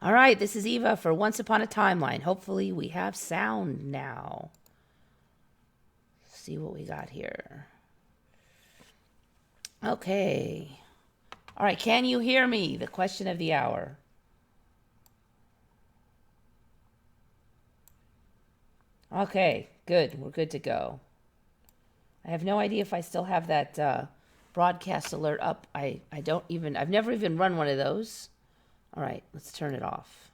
All right, this is Eva for Once Upon a Timeline. Hopefully we have sound now. Let's see what we got here. Okay. All right, can you hear me? The question of the hour. Okay, good. We're good to go. I have no idea if I still have that broadcast alert up. I've never even run one of those. All right, let's turn it off.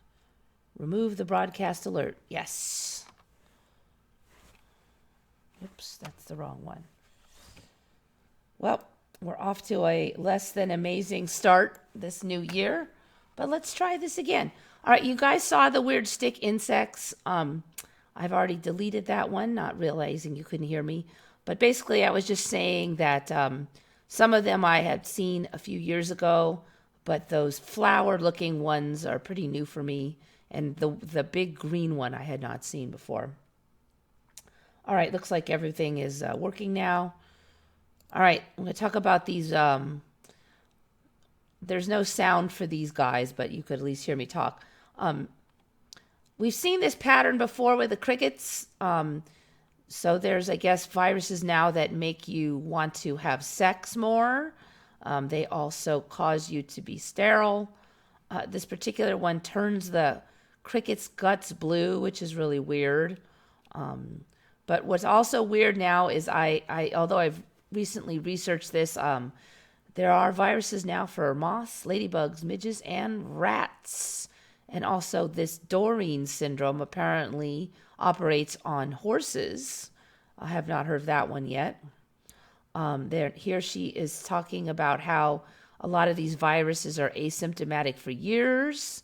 Remove the broadcast alert. Yes. Oops, that's the wrong one. Well, we're off to a less than amazing start this new year, but let's try this again. All right, you guys saw the weird stick insects. I've already deleted that one, not realizing you couldn't hear me. But basically, I was just saying that some of them I had seen a few years ago, but those flower-looking ones are pretty new for me. And the big green one I had not seen before. All right, looks like everything is working now. All right, I'm going to talk about these. There's no sound for these guys, but you could at least hear me talk. We've seen this pattern before with the crickets. So there's, I guess, viruses now that make you want to have sex more. They also cause you to be sterile. This particular one turns the cricket's guts blue, which is really weird. But what's also weird now is although I've recently researched this, there are viruses now for moths, ladybugs, midges, and rats. And also this Doreen syndrome apparently operates on horses. I have not heard of that one yet. Here she is talking about how a lot of these viruses are asymptomatic for years.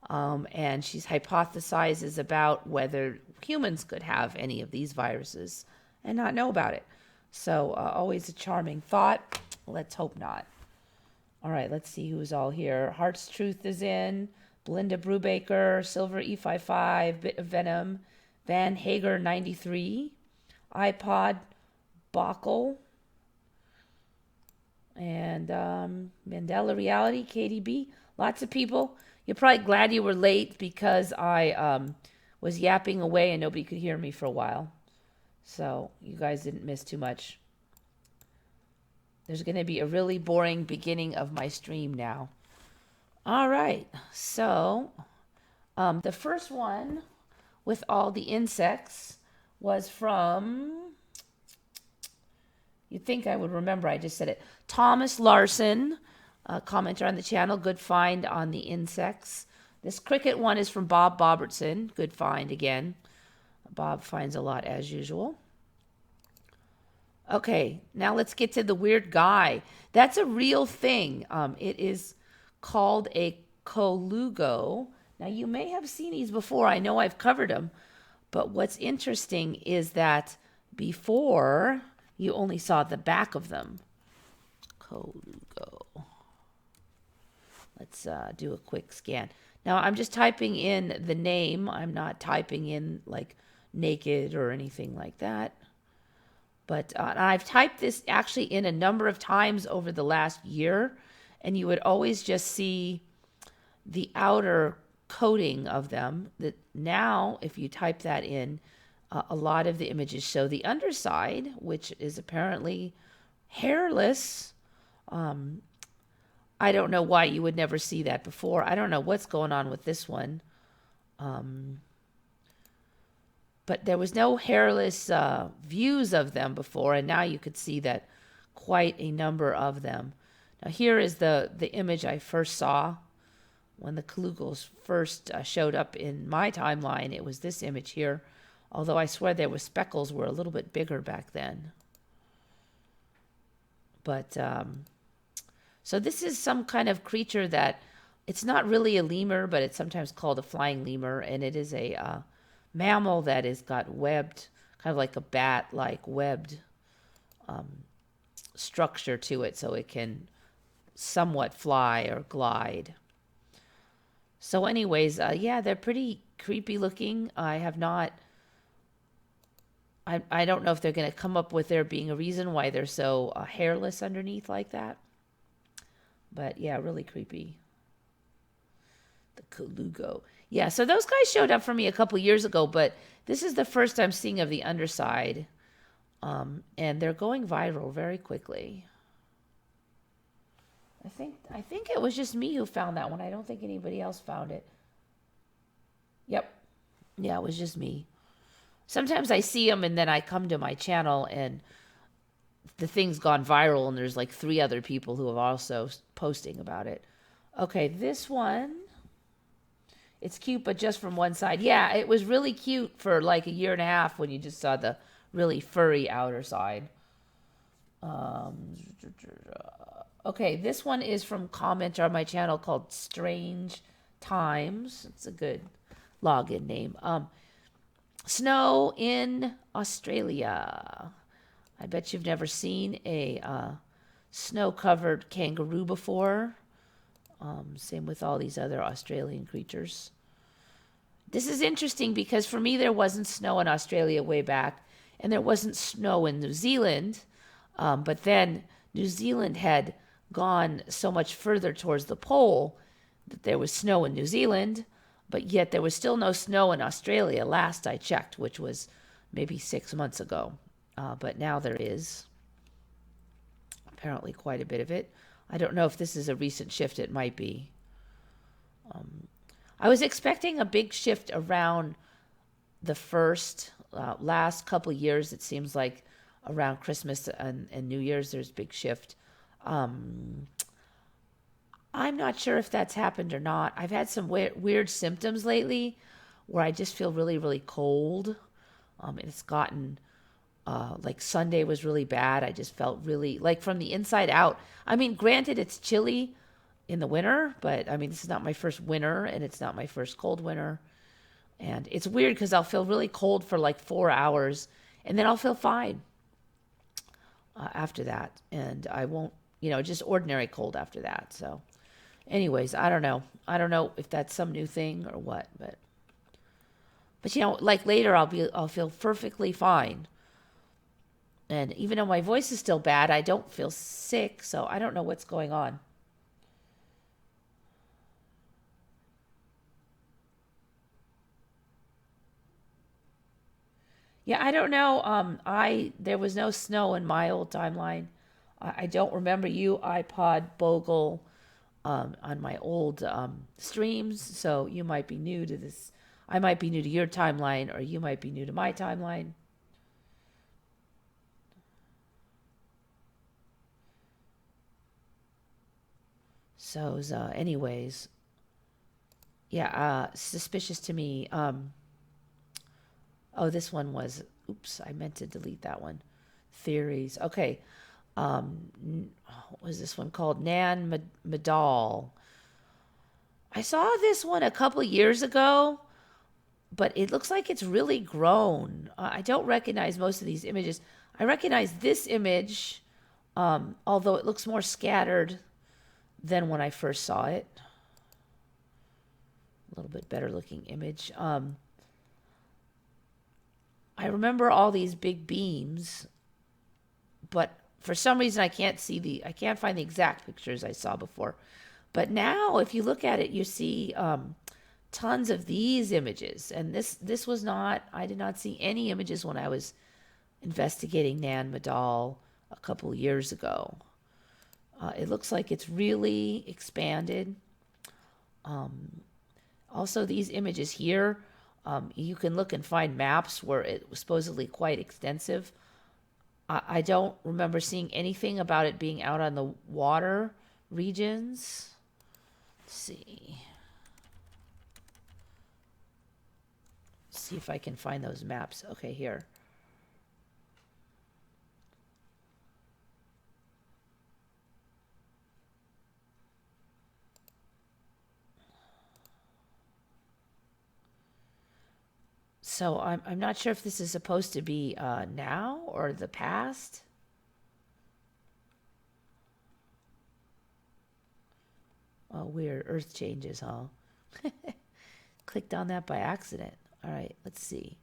And she hypothesizes about whether humans could have any of these viruses and not know about it. So always a charming thought. Let's hope not. All right, let's see who's all here. Heart's Truth is in. Belinda Brubaker, Silver E55, Bit of Venom, Van Hager 93, iPod, Bockel, and Mandela Reality, KDB. Lots of people. You're probably glad you were late because I was yapping away and nobody could hear me for a while. So you guys didn't miss too much. There's going to be a really boring beginning of my stream now. All right, so the first one with all the insects was from, you'd think I would remember, I just said it, Thomas Larson, commenter on the channel, good find on the insects. This cricket one is from Bob Bobertson, good find again. Bob finds a lot as usual. Okay, now let's get to the weird guy. That's a real thing. It is called a colugo. Now, you may have seen these before. I know I've covered them. But what's interesting is that before, you only saw the back of them. Colugo. Let's do a quick scan. Now, I'm just typing in the name. I'm not typing in, like, naked or anything like that. But I've typed this actually in a number of times over the last year, and you would always just see the outer coating of them. That now, if you type that in, a lot of the images show the underside, which is apparently hairless. I don't know why you would never see that before. I don't know what's going on with this one. But there was no hairless views of them before, and now you could see that quite a number of them. Now here is the image I first saw when the colugos first showed up in my timeline. It was this image here, although I swear there were speckles were a little bit bigger back then. But so this is some kind of creature that, it's not really a lemur, but it's sometimes called a flying lemur, and it is a mammal that has got webbed, kind of like a bat-like webbed structure to it, so it can somewhat fly or glide. So anyways, yeah, they're pretty creepy looking. I don't know if they're going to come up with there being a reason why they're so hairless underneath like that. But yeah, really creepy. The colugo. Yeah, so those guys showed up for me a couple years ago, but this is the first I'm seeing of the underside. And they're going viral very quickly. I think it was just me who found that one. I don't think anybody else found it. Yep. Yeah, it was just me. Sometimes I see them and then I come to my channel and the thing's gone viral and there's like 3 other people who have also posting about it. Okay, this one, it's cute, but just from one side. Yeah, it was really cute for like a year and a half when you just saw the really furry outer side. Okay, this one is from commenter on my channel called Strange Times. It's a good login name. Snow in Australia. I bet you've never seen a snow-covered kangaroo before. Same with all these other Australian creatures. This is interesting because for me there wasn't snow in Australia way back, and there wasn't snow in New Zealand. But then New Zealand had gone so much further towards the pole that there was snow in New Zealand, but yet there was still no snow in Australia last I checked, which was maybe 6 months ago. But now there is apparently quite a bit of it. I don't know if this is a recent shift. It might be. I was expecting a big shift around the first last couple of years. It seems like around Christmas and New Year's there's a big shift. I'm not sure if that's happened or not. I've had some weird symptoms lately where I just feel really, really cold. And it's gotten, like Sunday was really bad. I just felt really, like from the inside out. I mean, granted, it's chilly in the winter, but I mean, this is not my first winter and it's not my first cold winter. And it's weird because I'll feel really cold for like 4 hours and then I'll feel fine after that. And I won't, just ordinary cold after that. So anyways, I don't know. I don't know if that's some new thing or what, but like later I'll feel perfectly fine. And even though my voice is still bad, I don't feel sick, so I don't know what's going on. Yeah, I don't know. There was no snow in my old timeline. I don't remember you, iPod Bogle, on my old streams. So you might be new to this. I might be new to your timeline, or you might be new to my timeline. So, anyways, yeah, suspicious to me. Oh, this one was, oops, I meant to delete that one. Theories. Okay. What was this one called? Nan Madol. I saw this one a couple years ago, but it looks like it's really grown. I don't recognize most of these images. I recognize this image, although it looks more scattered than when I first saw it. A little bit better looking image. I remember all these big beams, but for some reason I can't find the exact pictures I saw before. But now if you look at it, you see tons of these images. And this was not, I did not see any images when I was investigating Nan Madol a couple years ago. It looks like it's really expanded. Also, these images here, you can look and find maps where it was supposedly quite extensive. I don't remember seeing anything about it being out on the water regions. Let's see. See if I can find those maps. Okay, here. So I'm not sure if this is supposed to be now or the past. Oh, weird. Earth changes, huh? Clicked on that by accident. All right, let's see.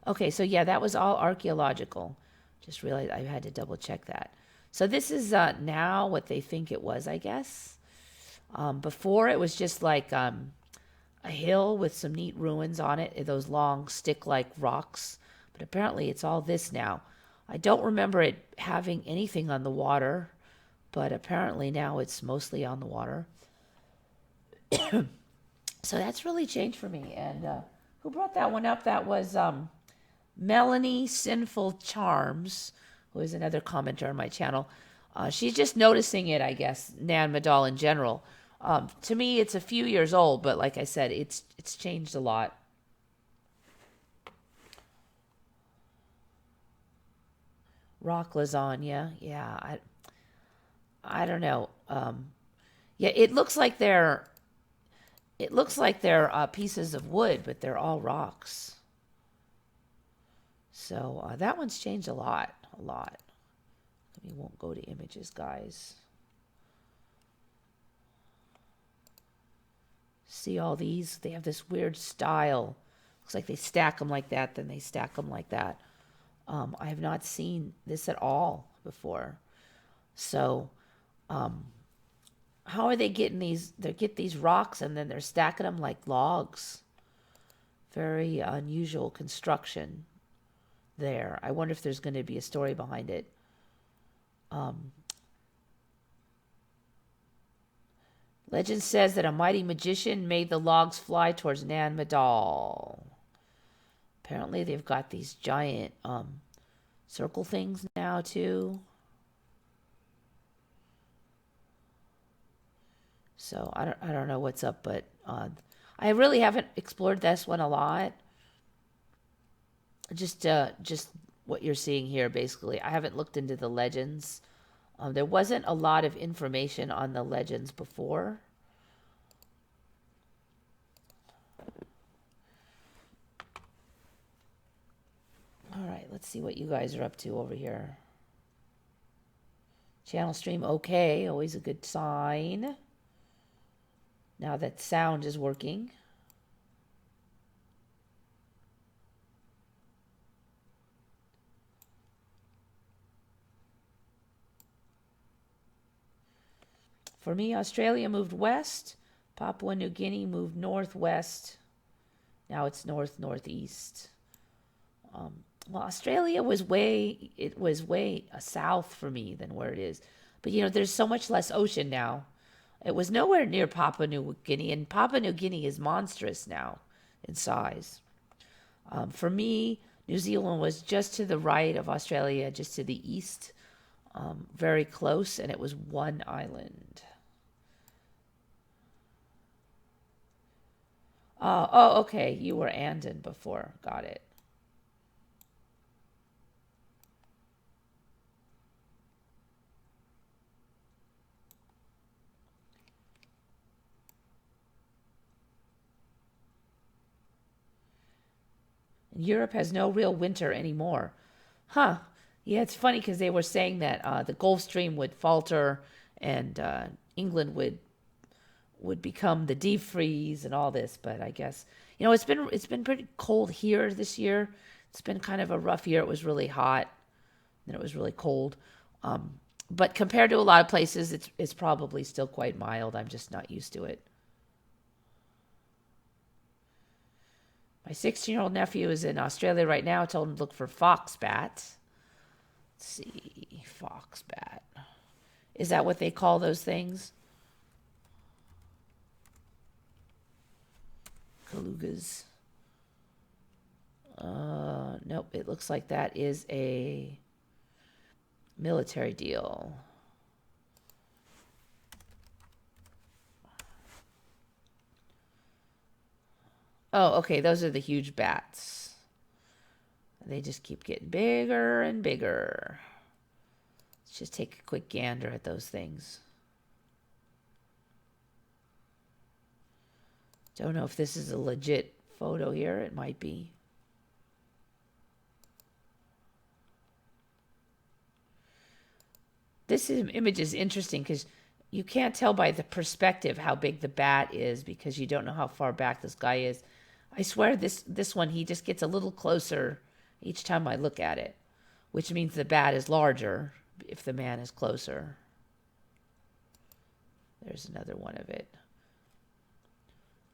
Okay, so yeah, that was all archaeological. Just realized I had to double check that. So this is now what they think it was, I guess. Before it was just like a hill with some neat ruins on it, those long stick-like rocks. But apparently it's all this now. I don't remember it having anything on the water, but apparently now it's mostly on the water. So that's really changed for me. And who brought that one up? That was Melanie Sinful Charms, who is another commenter on my channel. She's just noticing it, I guess, Nan Madol in general. To me, it's a few years old, but like I said, it's changed a lot. Rock lasagna, yeah. I don't know. Yeah, it looks like they're pieces of wood, but they're all rocks. So that one's changed a lot. We won't go to images, guys. See all these? They have this weird style. Looks like they stack them like that, then they stack them like that. I have not seen this at all before. So, how are they getting these? They get these rocks and then they're stacking them like logs. Very unusual construction there. I wonder if there's going to be a story behind it. Legend says that a mighty magician made the logs fly towards Nan Madol. Apparently they've got these giant circle things now too. So I don't know what's up, but I really haven't explored this one a lot. Just what you're seeing here, basically. I haven't looked into the legends. There wasn't a lot of information on the legends before. All right, let's see what you guys are up to over here. Channel stream okay, always a good sign. Now that sound is working. For me, Australia moved west. Papua New Guinea moved northwest. Now it's northeast. Well, Australia was way south for me than where it is. But, there's so much less ocean now. It was nowhere near Papua New Guinea, and Papua New Guinea is monstrous now in size. For me, New Zealand was just to the right of Australia, just to the east, very close, and it was one island. Oh, okay, you were Andon before. Got it. Europe has no real winter anymore. Huh. Yeah, it's funny because they were saying that the Gulf Stream would falter and England would become the deep freeze and all this. But I guess, it's been pretty cold here this year. It's been kind of a rough year. It was really hot. Then it was really cold. But compared to a lot of places, it's probably still quite mild. I'm just not used to it. My 16-year-old nephew is in Australia right now. I told him to look for foxbat. Let's see, foxbat. Is that what they call those things? Calugas. Nope, it looks like that is a military deal. Oh, okay, those are the huge bats. They just keep getting bigger and bigger. Let's just take a quick gander at those things. Don't know if this is a legit photo here. It might be. This image is interesting because you can't tell by the perspective how big the bat is because you don't know how far back this guy is. I swear this one, he just gets a little closer each time I look at it, which means the bat is larger. if the man is closer. There's another one of it.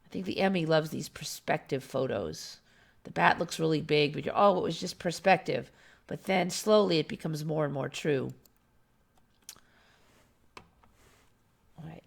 I think the Emmy loves these perspective photos. The bat looks really big, but it was just perspective. But then slowly it becomes more and more true. All right.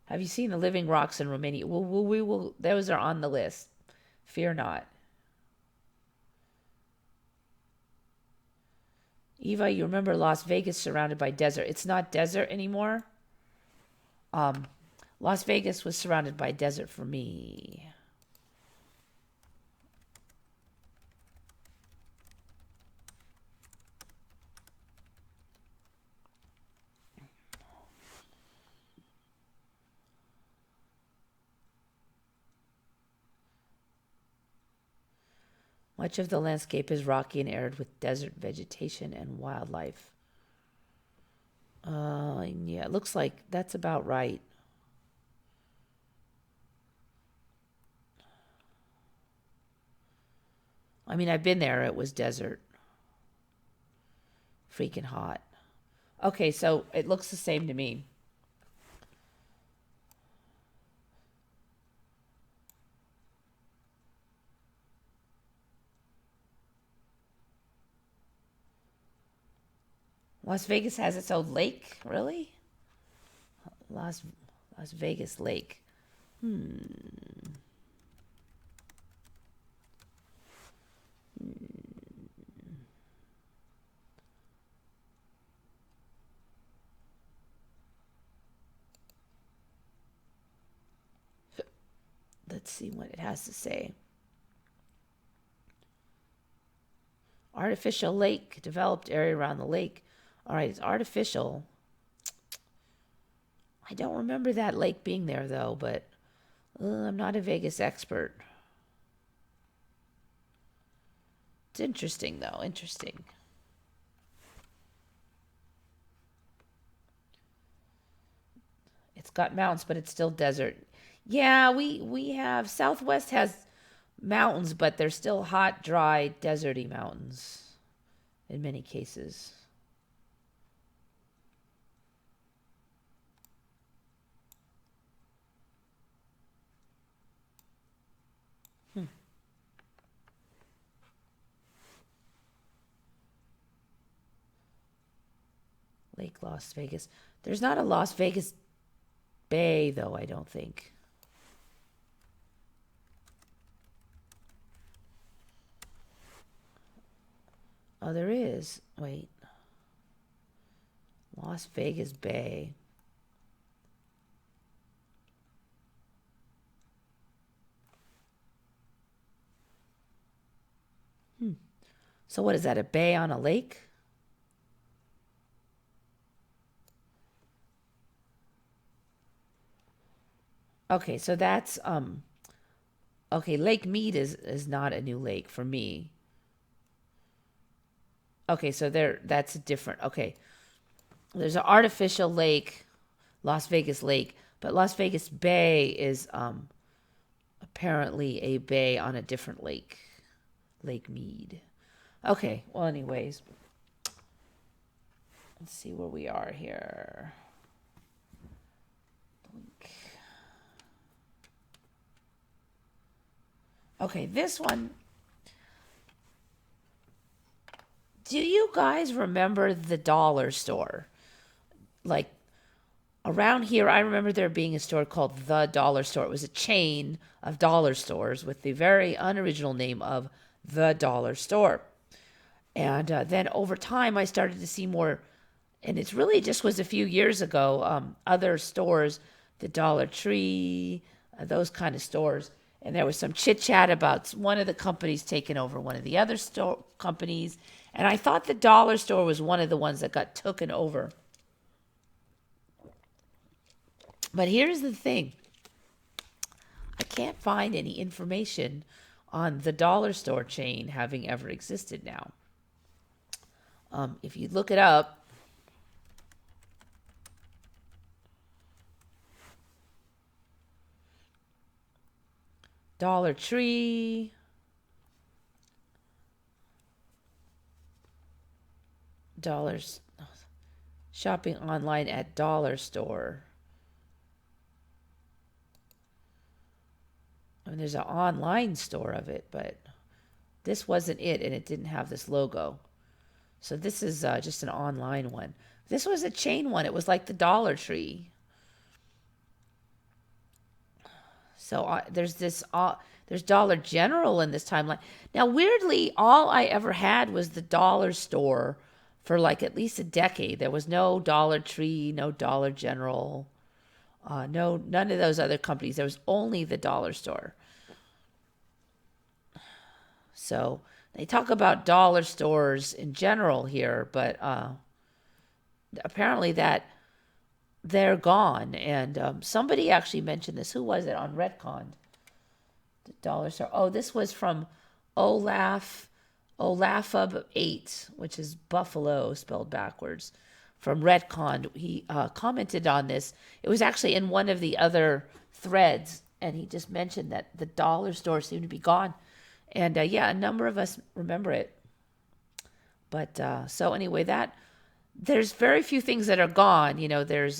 Have you seen the living rocks in Romania? We will. Those are on the list. Fear not. Eva, you remember Las Vegas surrounded by desert. It's not desert anymore. Las Vegas was surrounded by desert for me. Much of the landscape is rocky and arid with desert vegetation and wildlife. Yeah, it looks like that's about right. I mean, I've been there. It was desert. Freaking hot. Okay, so it looks the same to me. Las Vegas has its own lake? Really? Las Vegas Lake. Let's see what it has to say. Artificial lake, developed area around the lake. All right, it's artificial. I don't remember that lake being there, though, but I'm not a Vegas expert. It's interesting, though. Interesting. It's got mountains, but it's still desert. Yeah, we have... Southwest has mountains, but they're still hot, dry, deserty mountains in many cases. Lake Las Vegas. There's not a Las Vegas Bay, though, I don't think. Oh, there is. Wait. Las Vegas Bay. So what is that, a bay on a lake? Okay, so that's okay, Lake Mead is not a new lake for me. Okay, so that's different. Okay. There's an artificial lake, Las Vegas Lake, but Las Vegas Bay is apparently a bay on a different lake. Lake Mead. Okay, well anyways. Let's see where we are here. Okay, this one. Do you guys remember the dollar store? Like, around here, I remember there being a store called The Dollar Store. It was a chain of dollar stores with the very unoriginal name of The Dollar Store. And then over time, I started to see more, and it really just was a few years ago, other stores, the Dollar Tree, those kind of stores. And there was some chit-chat about one of the companies taking over one of the other companies. And I thought the dollar store was one of the ones that got taken over. But here's the thing. I can't find any information on the dollar store chain having ever existed now. If you look it up, Dollar Tree, dollars, shopping online at dollar store. I mean, there's an online store of it, but this wasn't it, and it didn't have this logo. So this is just an online one. This was a chain one. It was like the Dollar Tree. So there's there's Dollar General in this timeline. Now, weirdly, all I ever had was the dollar store for like at least a decade. There was no Dollar Tree, no Dollar General, none of those other companies. There was only the dollar store. So they talk about dollar stores in general here, but apparently that they're gone. And somebody actually mentioned this. Who was it on Redcon? The dollar store. Oh, this was from Olafub8, which is Buffalo spelled backwards, from Redcon. He commented on this. It was actually in one of the other threads, and he just mentioned that the dollar store seemed to be gone. And yeah, a number of us remember it. But so anyway, there's very few things that are gone. You know, there's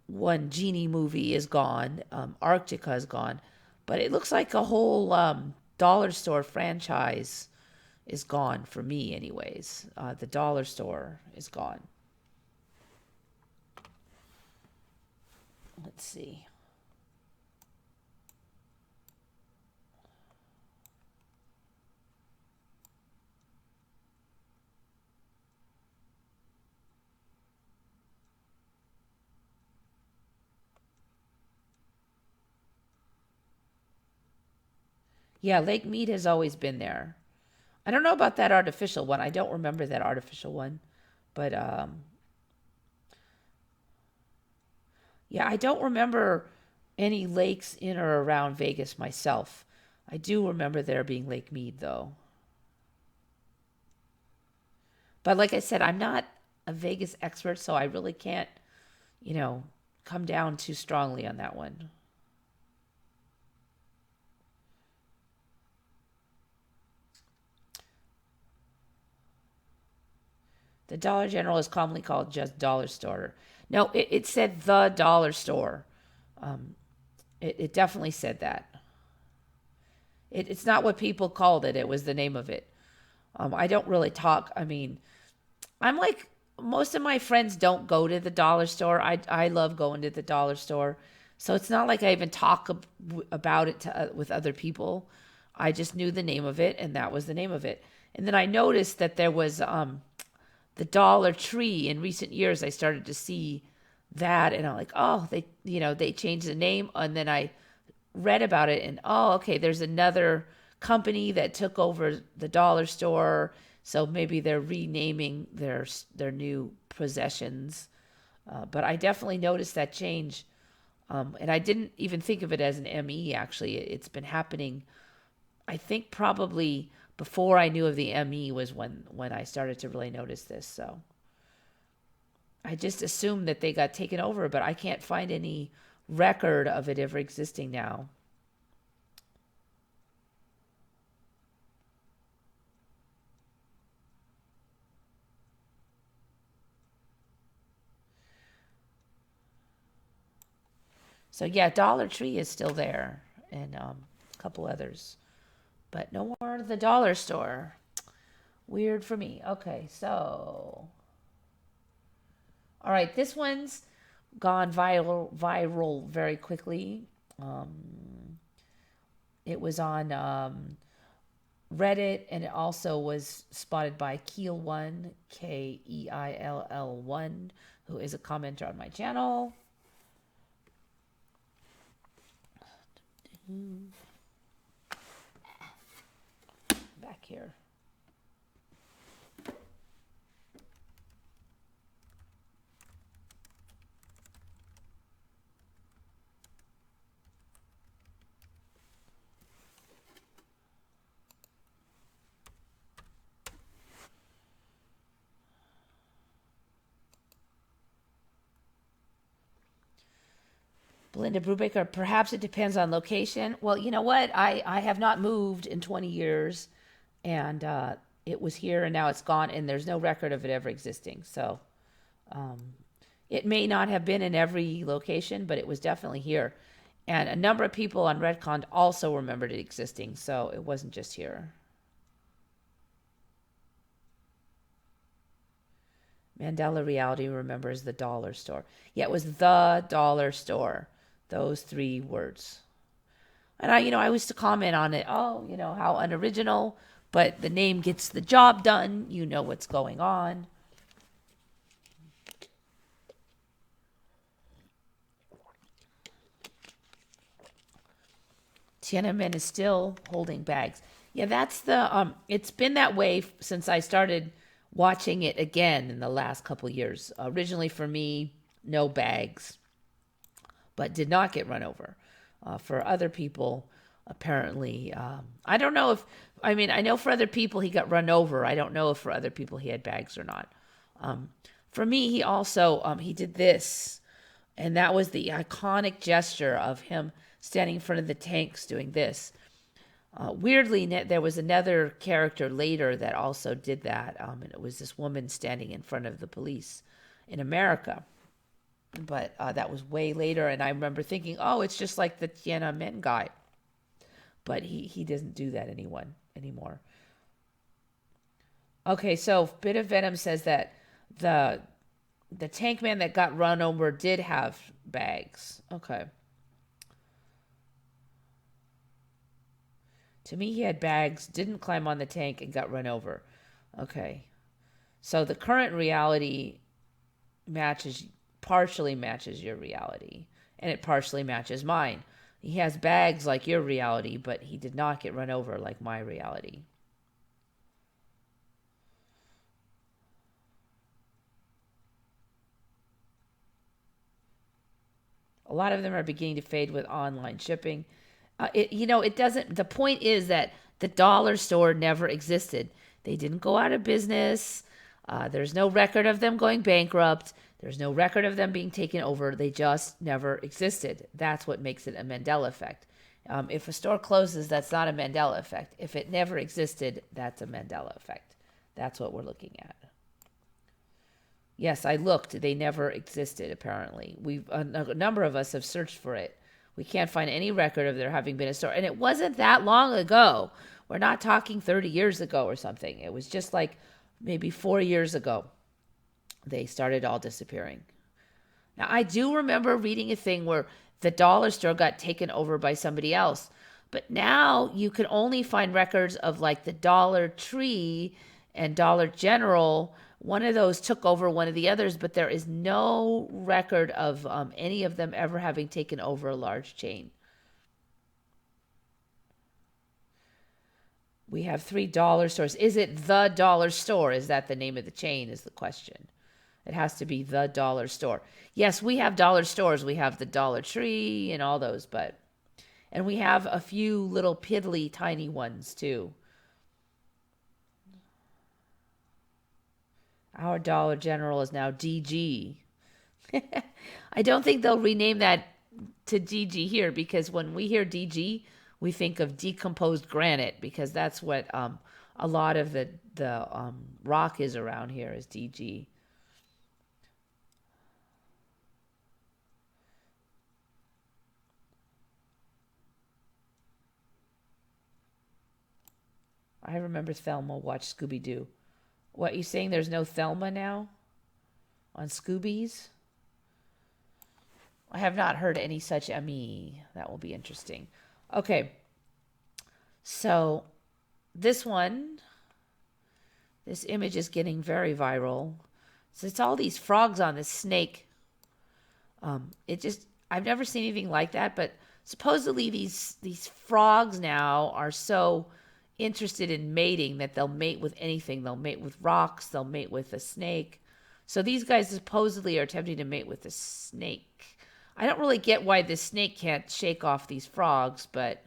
one Genie movie is gone. Arctica is gone. But it looks like a whole dollar store franchise is gone for me anyways. The dollar store is gone. Let's see. Yeah, Lake Mead has always been there. I don't know about that artificial one. I don't remember that artificial one. But yeah, I don't remember any lakes in or around Vegas myself. I do remember there being Lake Mead, though. But like I said, I'm not a Vegas expert, so I really can't, come down too strongly on that one. The Dollar General is commonly called just Dollar Store. No, it said the Dollar Store. It definitely said that. It's not what people called it. It was the name of it. I don't really talk. I mean, I'm like, most of my friends don't go to the dollar store. I love going to the dollar store. So it's not like I even talk about it with other people. I just knew the name of it, and that was the name of it. And then I noticed that there was the Dollar Tree in recent years. I started to see that, and I'm like, oh, they changed the name. And then I read about it, and oh, okay, there's another company that took over the dollar store, so maybe they're renaming their new possessions. But I definitely noticed that change, and I didn't even think of it as an ME. Actually, it's been happening. I think probably before I knew of the ME was when I started to really notice this. So I just assumed that they got taken over, but I can't find any record of it ever existing now. So yeah, Dollar Tree is still there, and a couple others, but no more of the dollar store. Weird for me. Okay, so all right, this one's gone viral very quickly. It was on Reddit, and it also was spotted by Keel1, Keill1, who is a commenter on my channel. Back here. Belinda Brubaker, perhaps it depends on location. Well, you know what? I have not moved in 20 years, and it was here and now it's gone, and there's no record of it ever existing. So it may not have been in every location, but it was definitely here. And a number of people on Redcon also remembered it existing, so it wasn't just here. Mandela Reality remembers the dollar store. Yeah, it was the dollar store. Those three words. And I used to comment on it. Oh, how unoriginal, but the name gets the job done. You know what's going on. Tiananmen is still holding bags. Yeah, that's it's been that way since I started watching it again in the last couple years. Originally for me, no bags, but did not get run over. For other people, apparently, I don't know if, I know for other people he got run over. I don't know if for other people he had bags or not. For me, he also, he did this, and that was the iconic gesture of him standing in front of the tanks doing this. Weirdly, there was another character later that also did that, and it was this woman standing in front of the police in America. But that was way later, and I remember thinking, oh, it's just like the Tiananmen guy. But he doesn't do that anymore. Okay, so Bit of Venom says that the tank man that got run over did have bags. Okay. To me, he had bags, didn't climb on the tank, and got run over. Okay. So the current reality partially matches your reality, and it partially matches mine. He has bags like your reality, but he did not get run over like my reality. A lot of them are beginning to fade with online shipping. It doesn't. The point is that the dollar store never existed. They didn't go out of business. There's no record of them going bankrupt. There's no record of them being taken over. They just never existed. That's what makes it a Mandela effect. If a store closes, that's not a Mandela effect. If it never existed, that's a Mandela effect. That's what we're looking at. Yes, I looked. They never existed, apparently. A number of us have searched for it. We can't find any record of there having been a store. And it wasn't that long ago. We're not talking 30 years ago or something. It was just like maybe 4 years ago. They started all disappearing. Now, I do remember reading a thing where the dollar store got taken over by somebody else. But now you can only find records of like the Dollar Tree and Dollar General. One of those took over one of the others, but there is no record of any of them ever having taken over a large chain. We have 3 dollar stores. Is it the dollar store? Is that the name of the chain is the question. It has to be the dollar store. Yes, we have dollar stores. We have the Dollar Tree and all those, and we have a few little piddly tiny ones too. Our Dollar General is now DG. I don't think they'll rename that to DG here, because when we hear DG, we think of decomposed granite, because that's what a lot of the rock is around here is DG. I remember Thelma watched Scooby-Doo. What, you saying there's no Thelma now on Scoobies? I have not heard any such ME. That will be interesting. Okay. So this image is getting very viral. So it's all these frogs on this snake. I've never seen anything like that, but supposedly these frogs now are so interested in mating that they'll mate with anything. They'll mate with rocks. They'll mate with a snake. So these guys supposedly are attempting to mate with a snake. I don't really get why this snake can't shake off these frogs, but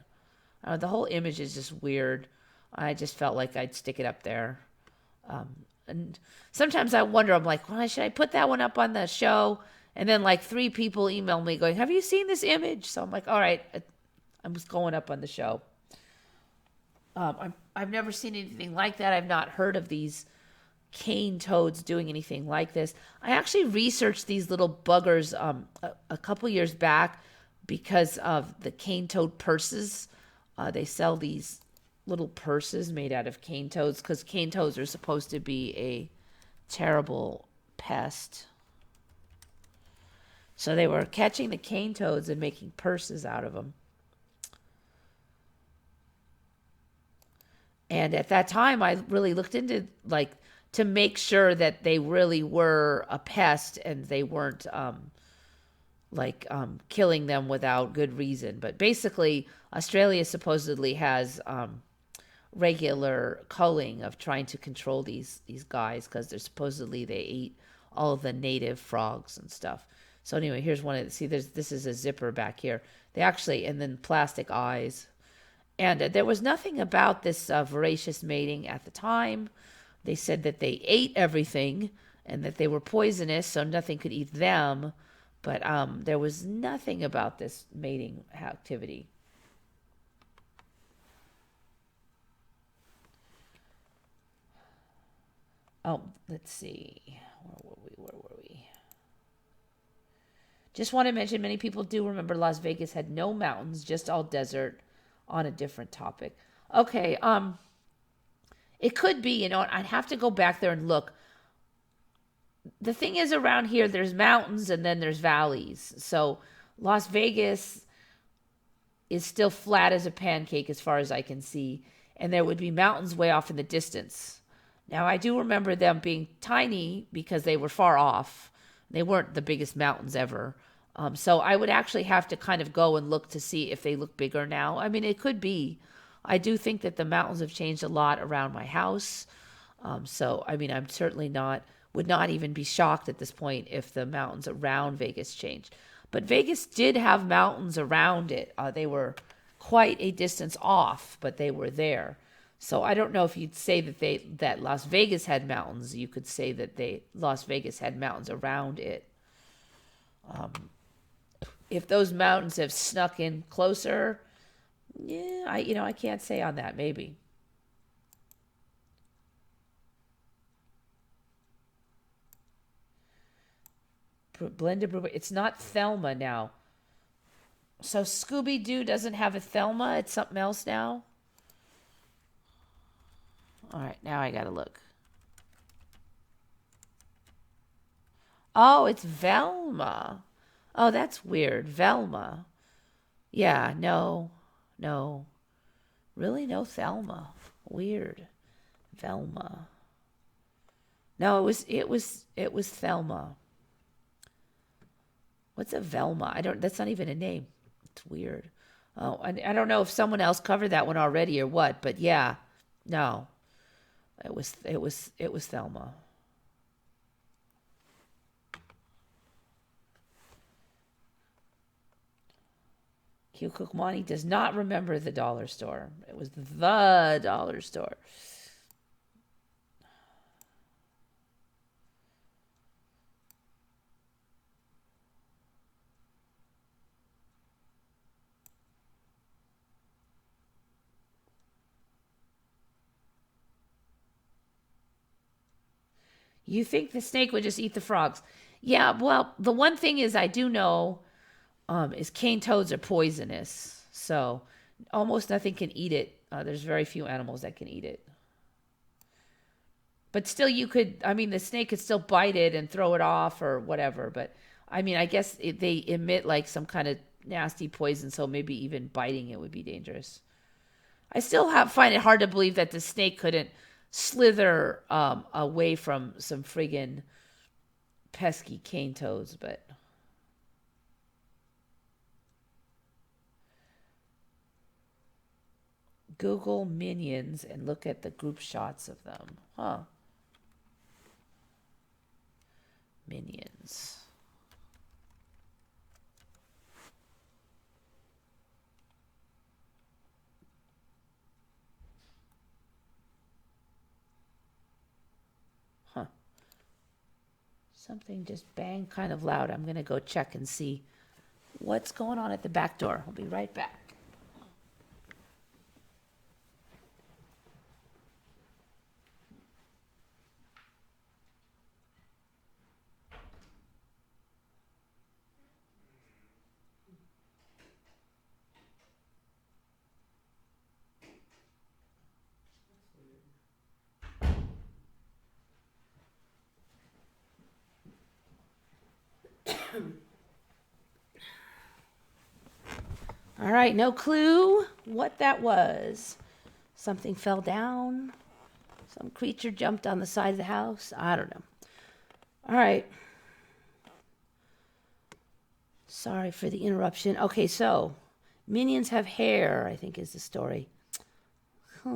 the whole image is just weird. I just felt like I'd stick it up there. And sometimes I wonder, I'm like, well, should I put that one up on the show? And then like 3 people email me going, have you seen this image? So I'm like, all right, I'm just going up on the show. I've never seen anything like that. I've not heard of these cane toads doing anything like this. I actually researched these little buggers a couple years back because of the cane toad purses. They sell these little purses made out of cane toads because cane toads are supposed to be a terrible pest. So they were catching the cane toads and making purses out of them. And at that time, I really looked into like to make sure that they really were a pest and they weren't killing them without good reason. But basically, Australia supposedly has regular culling of trying to control these guys because they're supposedly they eat all of the native frogs and stuff. So anyway, here's one of the, see, this is a zipper back here. They actually, and then plastic eyes. And there was nothing about this voracious mating at the time. They said that they ate everything and that they were poisonous, so nothing could eat them. But there was nothing about this mating activity. Oh, let's see. Where were we? Just want to mention, many people do remember Las Vegas had no mountains, just all desert. On a different topic. Okay, it could be, I'd have to go back there and look. The thing is, around here, there's mountains and then there's valleys. So Las Vegas is still flat as a pancake as far as I can see. And there would be mountains way off in the distance. Now, I do remember them being tiny because they were far off. They weren't the biggest mountains ever. So I would actually have to kind of go and look to see if they look bigger now. I mean, it could be. I do think that the mountains have changed a lot around my house. So, I mean, I'm certainly would not even be shocked at this point if the mountains around Vegas changed. But Vegas did have mountains around it. They were quite a distance off, but they were there. So I don't know if you'd say that Las Vegas had mountains. You could say that Las Vegas had mountains around it. If those mountains have snuck in closer, yeah, I can't say on that. Maybe. Blended brew. It's not Thelma now. So Scooby-Doo doesn't have a Thelma. It's something else now. All right, now I gotta look. Oh, it's Velma. Oh, that's weird. Velma. Yeah, no. Really, no Thelma. Weird. Velma. No, it was Thelma. What's a Velma? That's not even a name. It's weird. Oh, I don't know if someone else covered that one already or what, but yeah. No. It was Thelma. Q Cookmani does not remember the dollar store. It was the dollar store. You think the snake would just eat the frogs? Yeah, well, the one thing is I do know is cane toads are poisonous. So almost nothing can eat it. There's very few animals that can eat it. But still, the snake could still bite it and throw it off or whatever. But I mean, I guess they emit like some kind of nasty poison, so maybe even biting it would be dangerous. I still find it hard to believe that the snake couldn't slither away from some friggin' pesky cane toads, but Google minions and look at the group shots of them. Huh. Minions. Huh. Something just banged kind of loud. I'm going to go check and see what's going on at the back door. I'll be right back. All right, no clue what that was. Something fell down. Some creature jumped on the side of the house. I don't know. All right. Sorry for the interruption. Okay, so minions have hair, I think is the story. I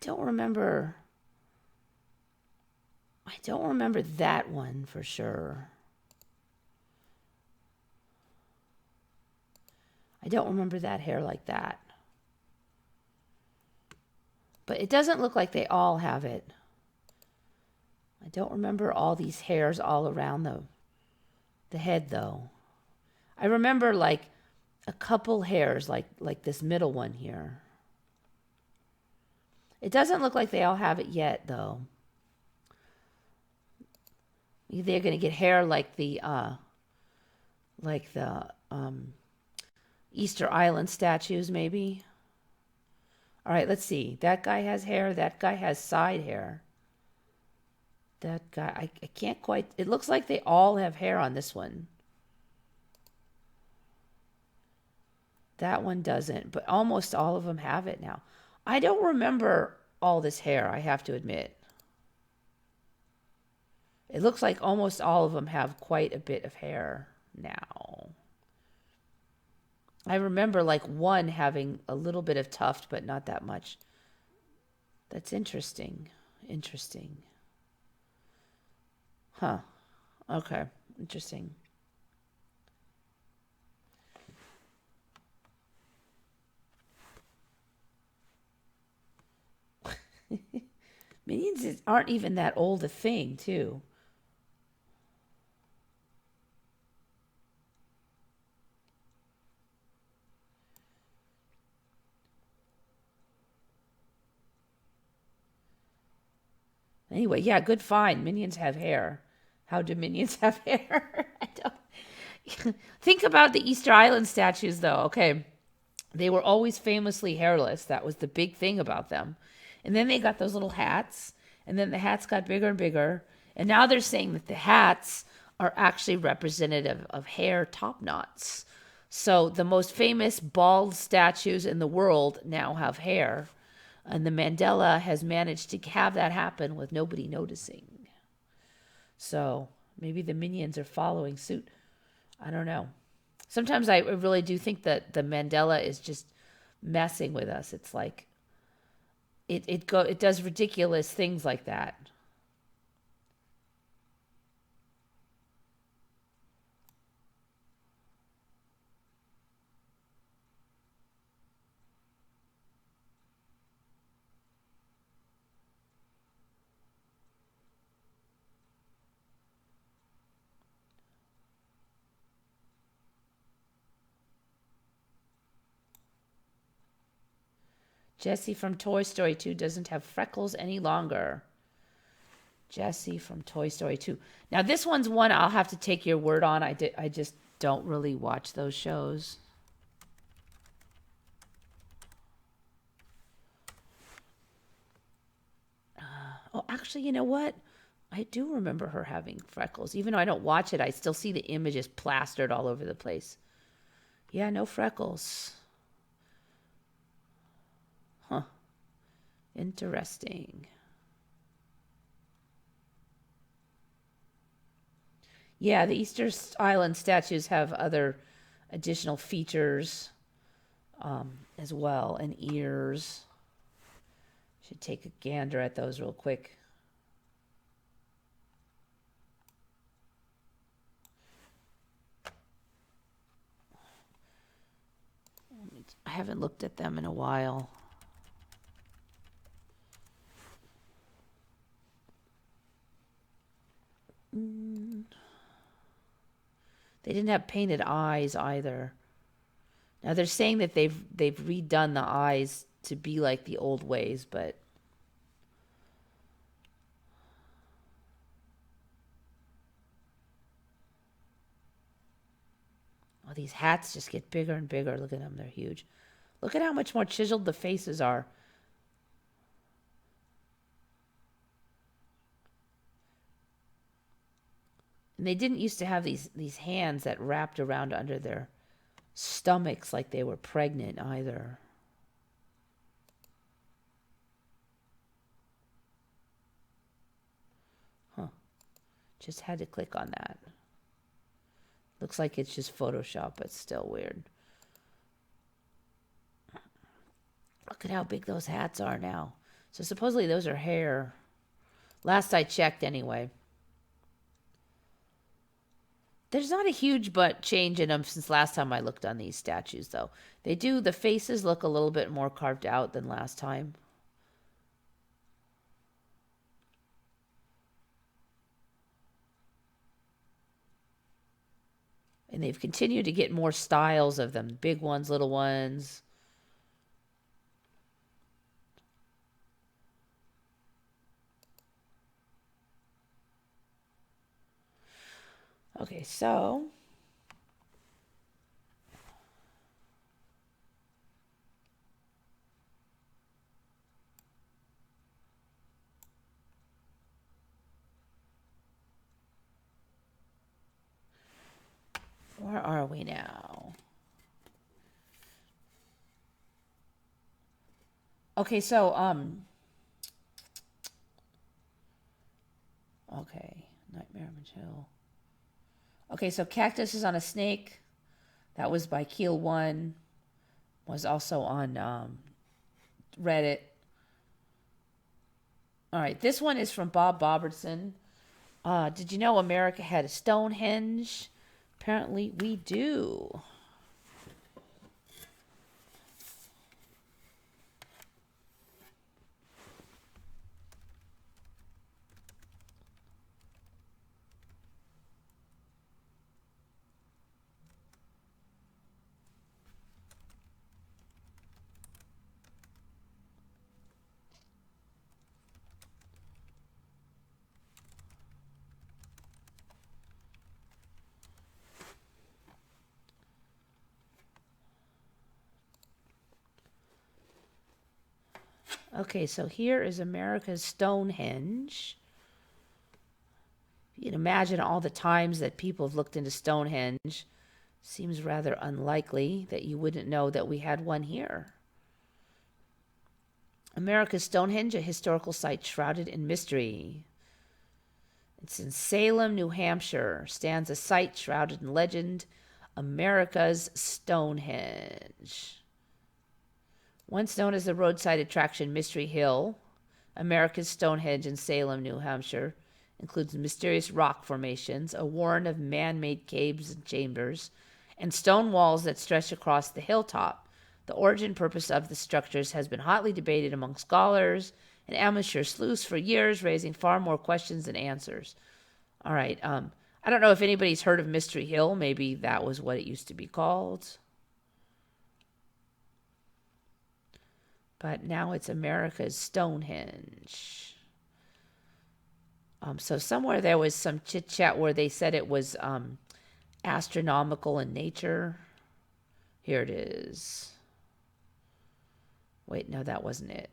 don't remember. I don't remember that one for sure. I don't remember that hair like that. But it doesn't look like they all have it. I don't remember all these hairs all around the head though. I remember like a couple hairs like this middle one here. It doesn't look like they all have it yet though. They're going to get hair like the Easter Island statues maybe. All right, let's see. That guy has hair. That guy has side hair. That guy, I can't quite, it looks like they all have hair on this one. That one doesn't, but almost all of them have it now. I don't remember all this hair, I have to admit. It looks like almost all of them have quite a bit of hair now. I remember like one having a little bit of tuft, but not that much. That's interesting. Interesting. Huh. Okay. Interesting. Minions aren't even that old a thing, too. Anyway, yeah, good find. Minions have hair. How do minions have hair? I don't. Think about the Easter Island statues, though. Okay, they were always famously hairless. That was the big thing about them. And then they got those little hats, and then the hats got bigger and bigger. And now they're saying that the hats are actually representative of hair top knots. So the most famous bald statues in the world now have hair. And the Mandela has managed to have that happen with nobody noticing. So maybe the minions are following suit. I don't know. Sometimes I really do think that the Mandela is just messing with us. It's like it does ridiculous things like that. Jessie from Toy Story 2 doesn't have freckles any longer. Jessie from Toy Story 2. Now this one's one I'll have to take your word on. I just don't really watch those shows. Oh, actually, you know what? I do remember her having freckles. Even though I don't watch it, I still see the images plastered all over the place. Yeah, no freckles. Huh. Interesting. Yeah, the Easter Island statues have other additional features as well, and ears. Should take a gander at those real quick. I haven't looked at them in a while. They didn't have painted eyes either. Now they're saying that they've redone the eyes to be like the old ways, but oh, these hats just get bigger and bigger. Look at them, they're huge. Look at how much more chiseled the faces are. And they didn't used to have these hands that wrapped around under their stomachs like they were pregnant either. Huh. Just had to click on that. Looks like it's just Photoshop, but still weird. Look at how big those hats are now. So supposedly those are hair. Last I checked anyway. There's not a huge but change in them since last time I looked on these statues, though. The faces look a little bit more carved out than last time. And they've continued to get more styles of them. Big ones, little ones. Okay, so where are we now? Okay, so okay, Nightmare Hill. Okay, so Cactus is on a snake. That was by Keel One. Was also on Reddit. All right, this one is from Bob Bobertson. Did you know America had a Stonehenge? Apparently we do. Okay, so here is America's Stonehenge. You can imagine all the times that people have looked into Stonehenge. Seems rather unlikely that you wouldn't know that we had one here. America's Stonehenge, a historical site shrouded in mystery. It's in Salem, New Hampshire. Stands a site shrouded in legend, America's Stonehenge. Once known as the roadside attraction Mystery Hill, America's Stonehenge in Salem, New Hampshire, includes mysterious rock formations, a warren of man-made caves and chambers, and stone walls that stretch across the hilltop. The origin purpose of the structures has been hotly debated among scholars and amateur sleuths for years, raising far more questions than answers. All right, I don't know if anybody's heard of Mystery Hill. Maybe that was what it used to be called. But now it's America's Stonehenge. So somewhere there was some chit-chat where they said it was astronomical in nature. Here it is. Wait, no, that wasn't it.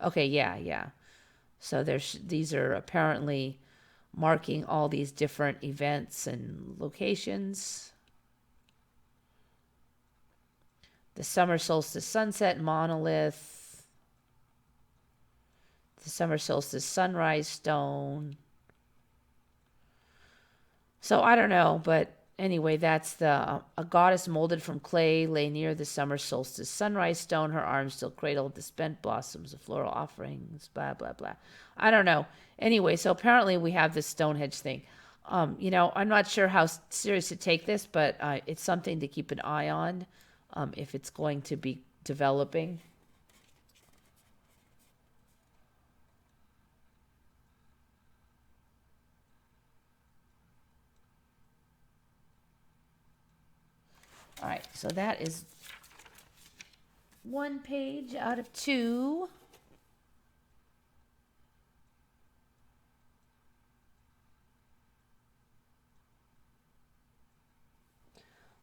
Okay, yeah. So these are apparently marking all these different events and locations. The summer solstice sunset monolith. The summer solstice sunrise stone. So I don't know, but anyway, that's a goddess molded from clay lay near the summer solstice sunrise stone. Her arms still cradled the spent blossoms of floral offerings. Blah blah blah. I don't know. Anyway, so apparently we have this Stonehenge thing. I'm not sure how serious to take this, but it's something to keep an eye on. If it's going to be developing. So that is 1 page out of 2.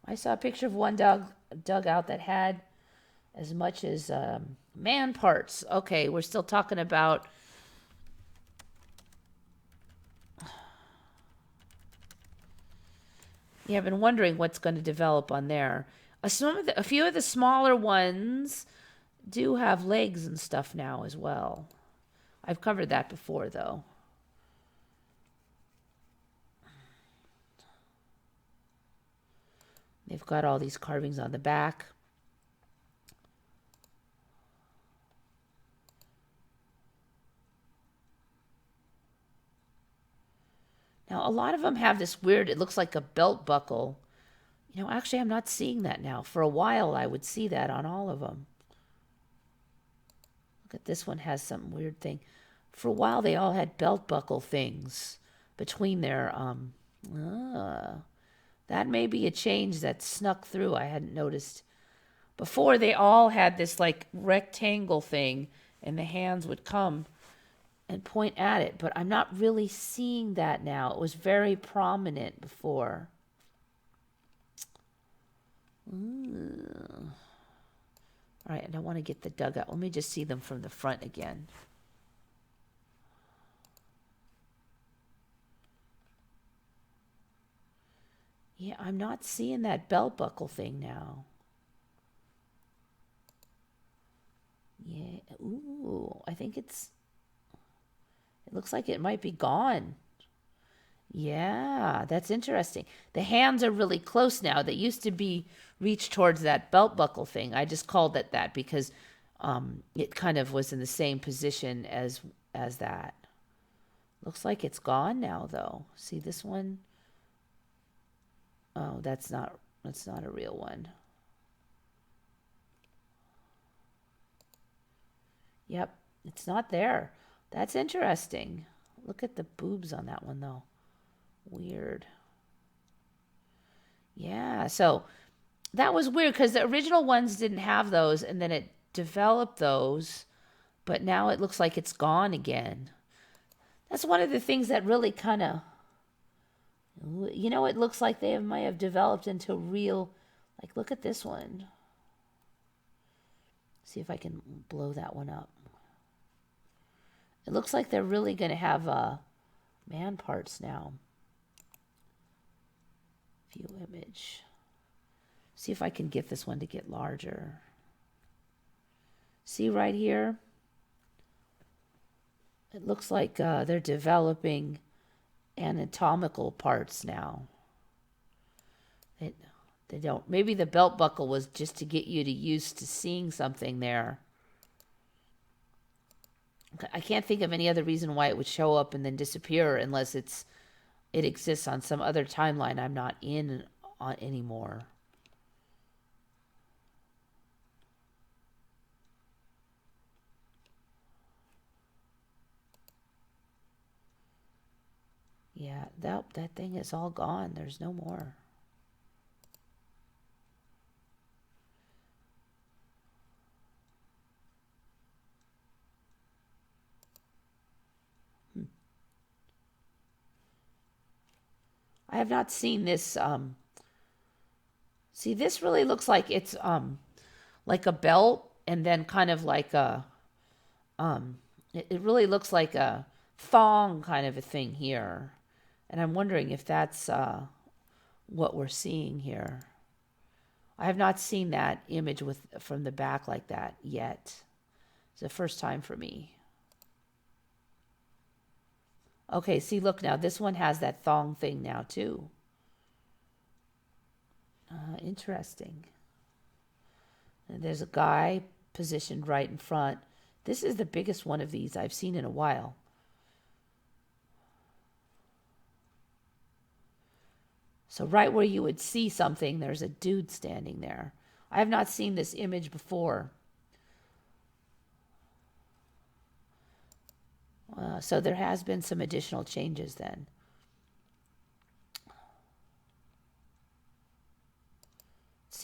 I saw a picture of one dugout that had as much as man parts. Okay, we're still talking about yeah, I've been wondering what's going to develop on there. A few of the smaller ones do have legs and stuff now as well. I've covered that before, though. They've got all these carvings on the back. Now, a lot of them have this weird, it looks like a belt buckle. You know, actually, I'm not seeing that now. For a while, I would see that on all of them. Look at this one, has some weird thing. For a while, they all had belt buckle things between their, that may be a change that snuck through. I hadn't noticed. Before, they all had this, like, rectangle thing, and the hands would come and point at it. But I'm not really seeing that now. It was very prominent before. All right, and I want to get the dugout. Let me just see them from the front again. Yeah, I'm not seeing that belt buckle thing now. Yeah, ooh, I think it looks like it might be gone. Yeah, that's interesting. The hands are really close now. They used to be reached towards that belt buckle thing. I just called it that because it kind of was in the same position as that. Looks like it's gone now, though. See this one? Oh, that's not a real one. Yep, it's not there. That's interesting. Look at the boobs on that one, though. Weird. Yeah, so that was weird because the original ones didn't have those, and then it developed those, but now it looks like it's gone again. That's one of the things that really kind of, you know, it looks like they might have developed into real, like, look at this one. See if I can blow that one up. It looks like they're really going to have man parts now. View image. See if I can get this one to get larger. See right here? It looks like they're developing anatomical parts now. They don't. Maybe the belt buckle was just to get you used to seeing something there. I can't think of any other reason why it would show up and then disappear unless it exists on some other timeline I'm not in on anymore. Yeah, that thing is all gone. There's no more. I have not seen this. See, this really looks like it's like a belt, and then kind of like a it really looks like a thong kind of a thing here, and I'm wondering if that's what we're seeing here. I have not seen that image from the back like that yet. It's the first time for me. Okay, see, look now. This one has that thong thing now, too. Interesting. And there's a guy positioned right in front. This is the biggest one of these I've seen in a while. So right where you would see something, there's a dude standing there. I have not seen this image before. So there has been some additional changes then.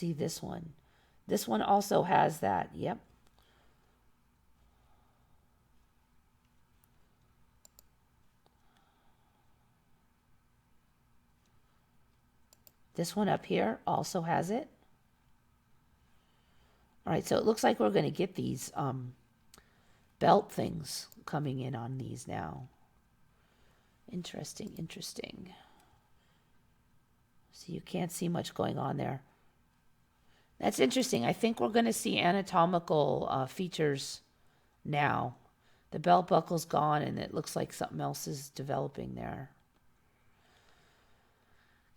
see this one. This one also has that. Yep. This one up here also has it. All right, so it looks like we're going to get these belt things coming in on these now. Interesting, interesting. So you can't see much going on there. That's interesting. I think we're going to see anatomical features now. The belt buckle's gone, and it looks like something else is developing there.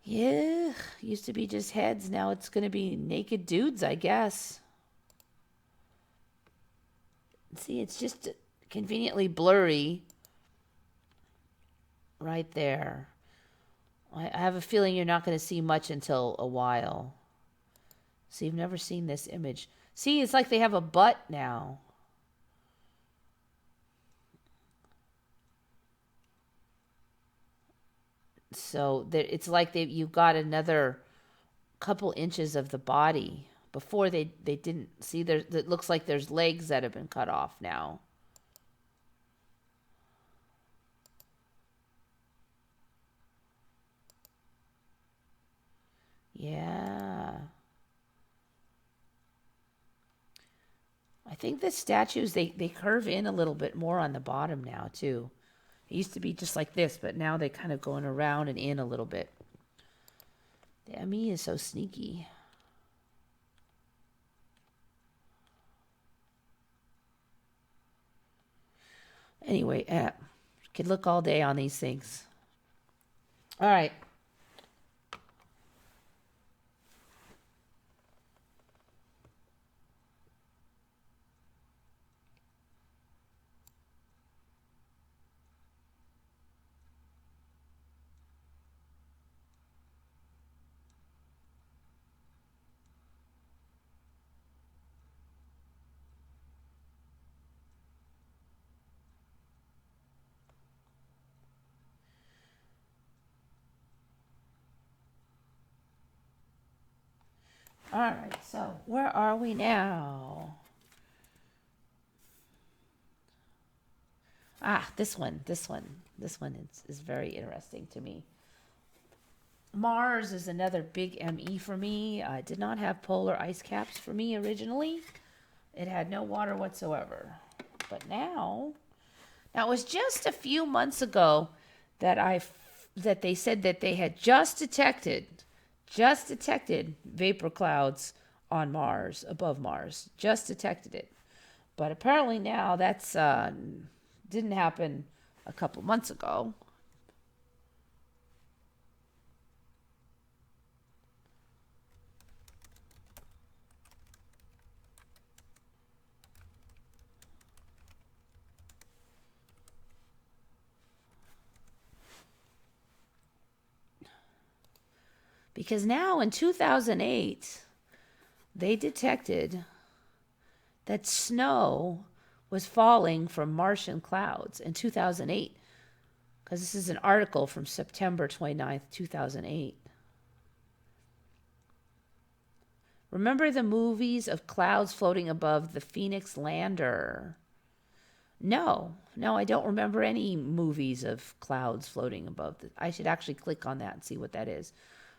Yeah, used to be just heads. Now it's going to be naked dudes, I guess. See, it's just conveniently blurry right there. I have a feeling you're not going to see much until a while. So you've never seen this image. See, it's like they have a butt now. So it's like you've got another couple inches of the body. Before they didn't see there. It looks like there's legs that have been cut off now. Yeah. I think the statues, they curve in a little bit more on the bottom now, too. It used to be just like this, but now they're kind of going around and in a little bit. The ME is so sneaky. Anyway, could look all day on these things. All right. All right, so where are we now? This one is very interesting to me. Mars is another big ME for me. It did not have polar ice caps for me originally. It had no water whatsoever. But now it was just a few months ago that they said that they had just detected vapor clouds on Mars, above Mars. Just detected it. But apparently now that's didn't happen a couple months ago. Because now in 2008, they detected that snow was falling from Martian clouds in 2008. Because this is an article from September 29th, 2008. Remember the movies of clouds floating above the Phoenix lander? No, I don't remember any movies of clouds floating above. I should actually click on that and see what that is.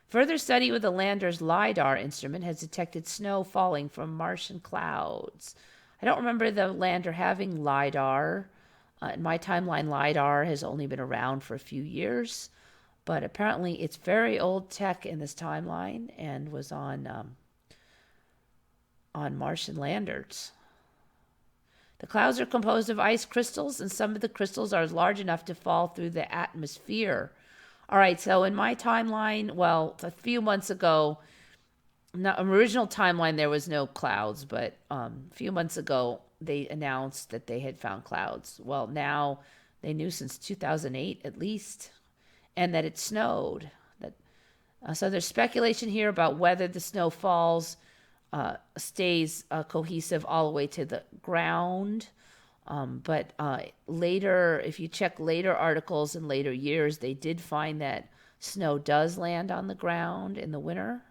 Further study with the lander's LiDAR instrument has detected snow falling from Martian clouds. I don't remember the lander having LiDAR. In my timeline, LiDAR has only been around for a few years, but apparently it's very old tech in this timeline and was on Martian landers. The clouds are composed of ice crystals, and some of the crystals are large enough to fall through the atmosphere. All right, so in my timeline, well, a few months ago, original timeline, there was no clouds, but a few months ago, they announced that they had found clouds. Well, now they knew since 2008 at least, and that it snowed. So there's speculation here about whether the snow falls, stays cohesive all the way to the ground. But later, if you check later articles in later years, they did find that snow does land on the ground in the winter.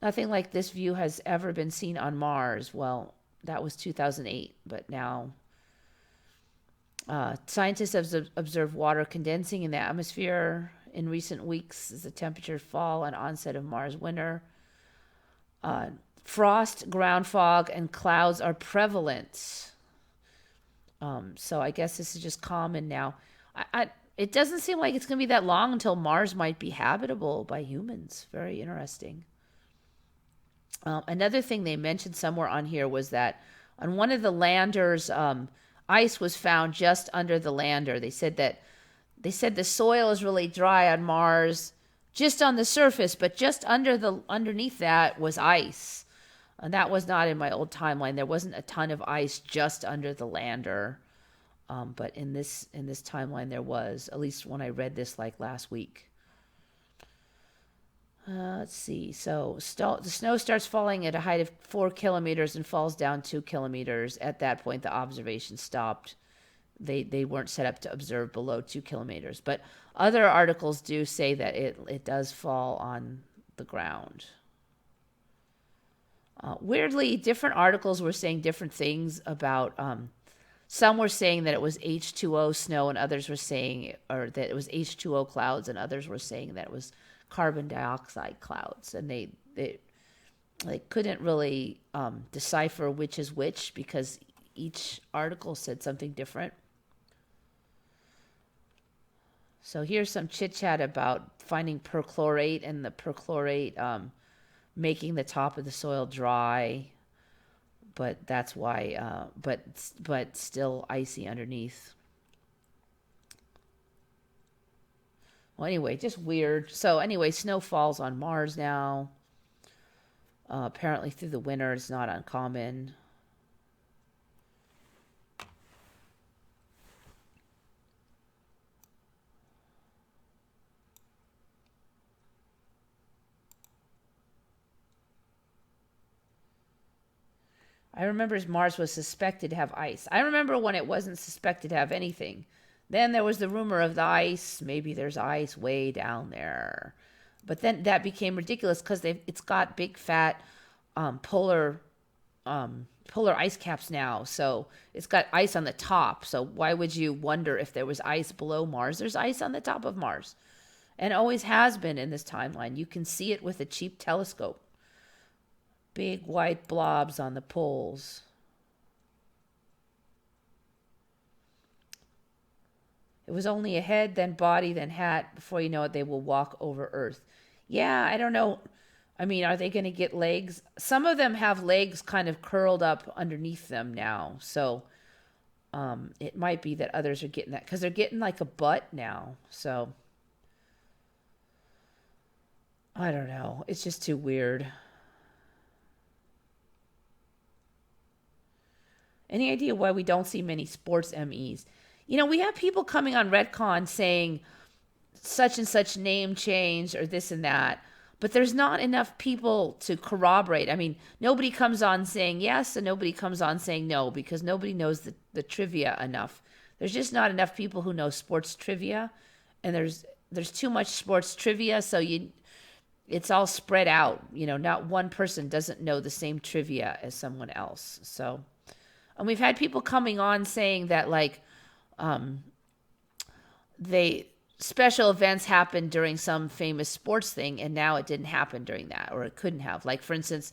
Nothing like this view has ever been seen on Mars. Well, that was 2008, but now scientists have observed water condensing in the atmosphere in recent weeks as the temperatures fall and onset of Mars winter. Frost, ground fog, and clouds are prevalent. So I guess this is just common now. It doesn't seem like it's going to be that long until Mars might be habitable by humans. Very interesting. Another thing they mentioned somewhere on here was that on one of the landers, ice was found just under the lander. They said the soil is really dry on Mars, just on the surface, but just underneath that was ice. And that was not in my old timeline. There wasn't a ton of ice just under the lander, but in this timeline there was. At least when I read this like last week. Let's see. So the snow starts falling at a height of 4 kilometers and falls down 2 kilometers. At that point, the observation stopped. They weren't set up to observe below 2 kilometers. But other articles do say that it does fall on the ground. Weirdly, different articles were saying different things about. Some were saying that it was H2O snow, and others were saying, or that it was H2O clouds, and others were saying that it was carbon dioxide clouds, and they couldn't really decipher which is which because each article said something different. So here's some chit chat about finding perchlorate and the perchlorate making the top of the soil dry, but that's why but still icy underneath. Well, anyway, just weird. So anyway, snow falls on Mars now. Apparently through the winter, it's not uncommon. I remember Mars was suspected to have ice. I remember when it wasn't suspected to have anything. Then there was the rumor of the ice. Maybe there's ice way down there. But then that became ridiculous because it's got big fat polar ice caps now. So it's got ice on the top. So why would you wonder if there was ice below Mars? There's ice on the top of Mars. And always has been in this timeline. You can see it with a cheap telescope. Big white blobs on the poles. It was only a head, then body, then hat. Before you know it, they will walk over Earth. Yeah, I don't know. I mean, are they going to get legs? Some of them have legs kind of curled up underneath them now. So it might be that others are getting that because they're getting like a butt now. So I don't know. It's just too weird. Any idea why we don't see many sports MEs? You know, we have people coming on Redcon saying such and such name change or this and that, but there's not enough people to corroborate. I mean, nobody comes on saying yes and nobody comes on saying no because nobody knows the trivia enough. There's just not enough people who know sports trivia, and there's too much sports trivia, so it's all spread out. You know, not one person doesn't know the same trivia as someone else. So, and we've had people coming on saying that like special events happened during some famous sports thing, and now it didn't happen during that, or it couldn't have. Like, for instance,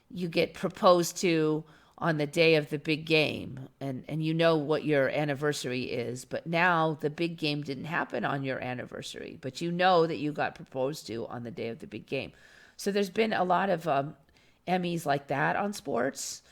you get proposed to on the day of the big game, and you know what your anniversary is, but now the big game didn't happen on your anniversary, but you know that you got proposed to on the day of the big game. So there's been a lot of Emmys like that on sports.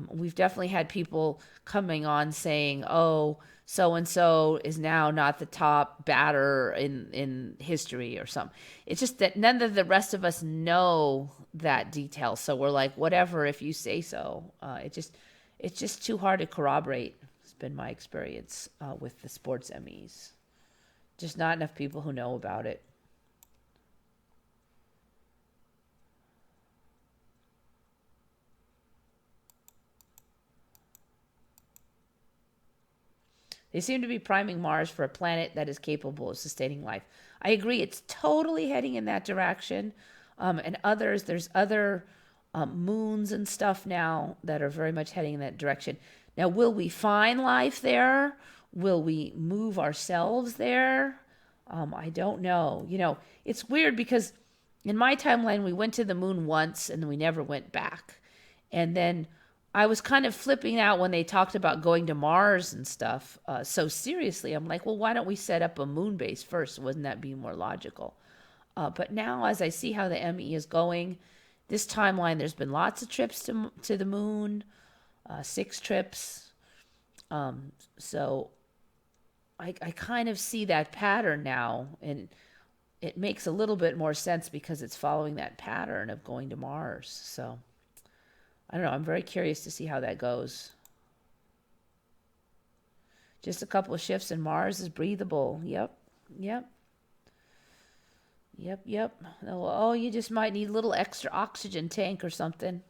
We've definitely had people coming on saying, oh, so-and-so is now not the top batter in history or something. It's just that none of the rest of us know that detail. So we're like, whatever, if you say so. It's just too hard to corroborate. It's been my experience with the sports Emmys. Just not enough people who know about it. They seem to be priming Mars for a planet that is capable of sustaining life. I agree. It's totally heading in that direction. And others, there's other moons and stuff now that are very much heading in that direction. Now, will we find life there? Will we move ourselves there? I don't know. It's weird because in my timeline, we went to the moon once and we never went back. And then I was kind of flipping out when they talked about going to Mars and stuff so seriously. I'm like, well, why don't we set up a moon base first? Wouldn't that be more logical? But now, as I see how the ME is going, this timeline, there's been lots of trips to the moon, 6 trips. So I kind of see that pattern now, and it makes a little bit more sense because it's following that pattern of going to Mars. So I don't know. I'm very curious to see how that goes. Just a couple of shifts and Mars is breathable. Yep. Oh, you just might need a little extra oxygen tank or something.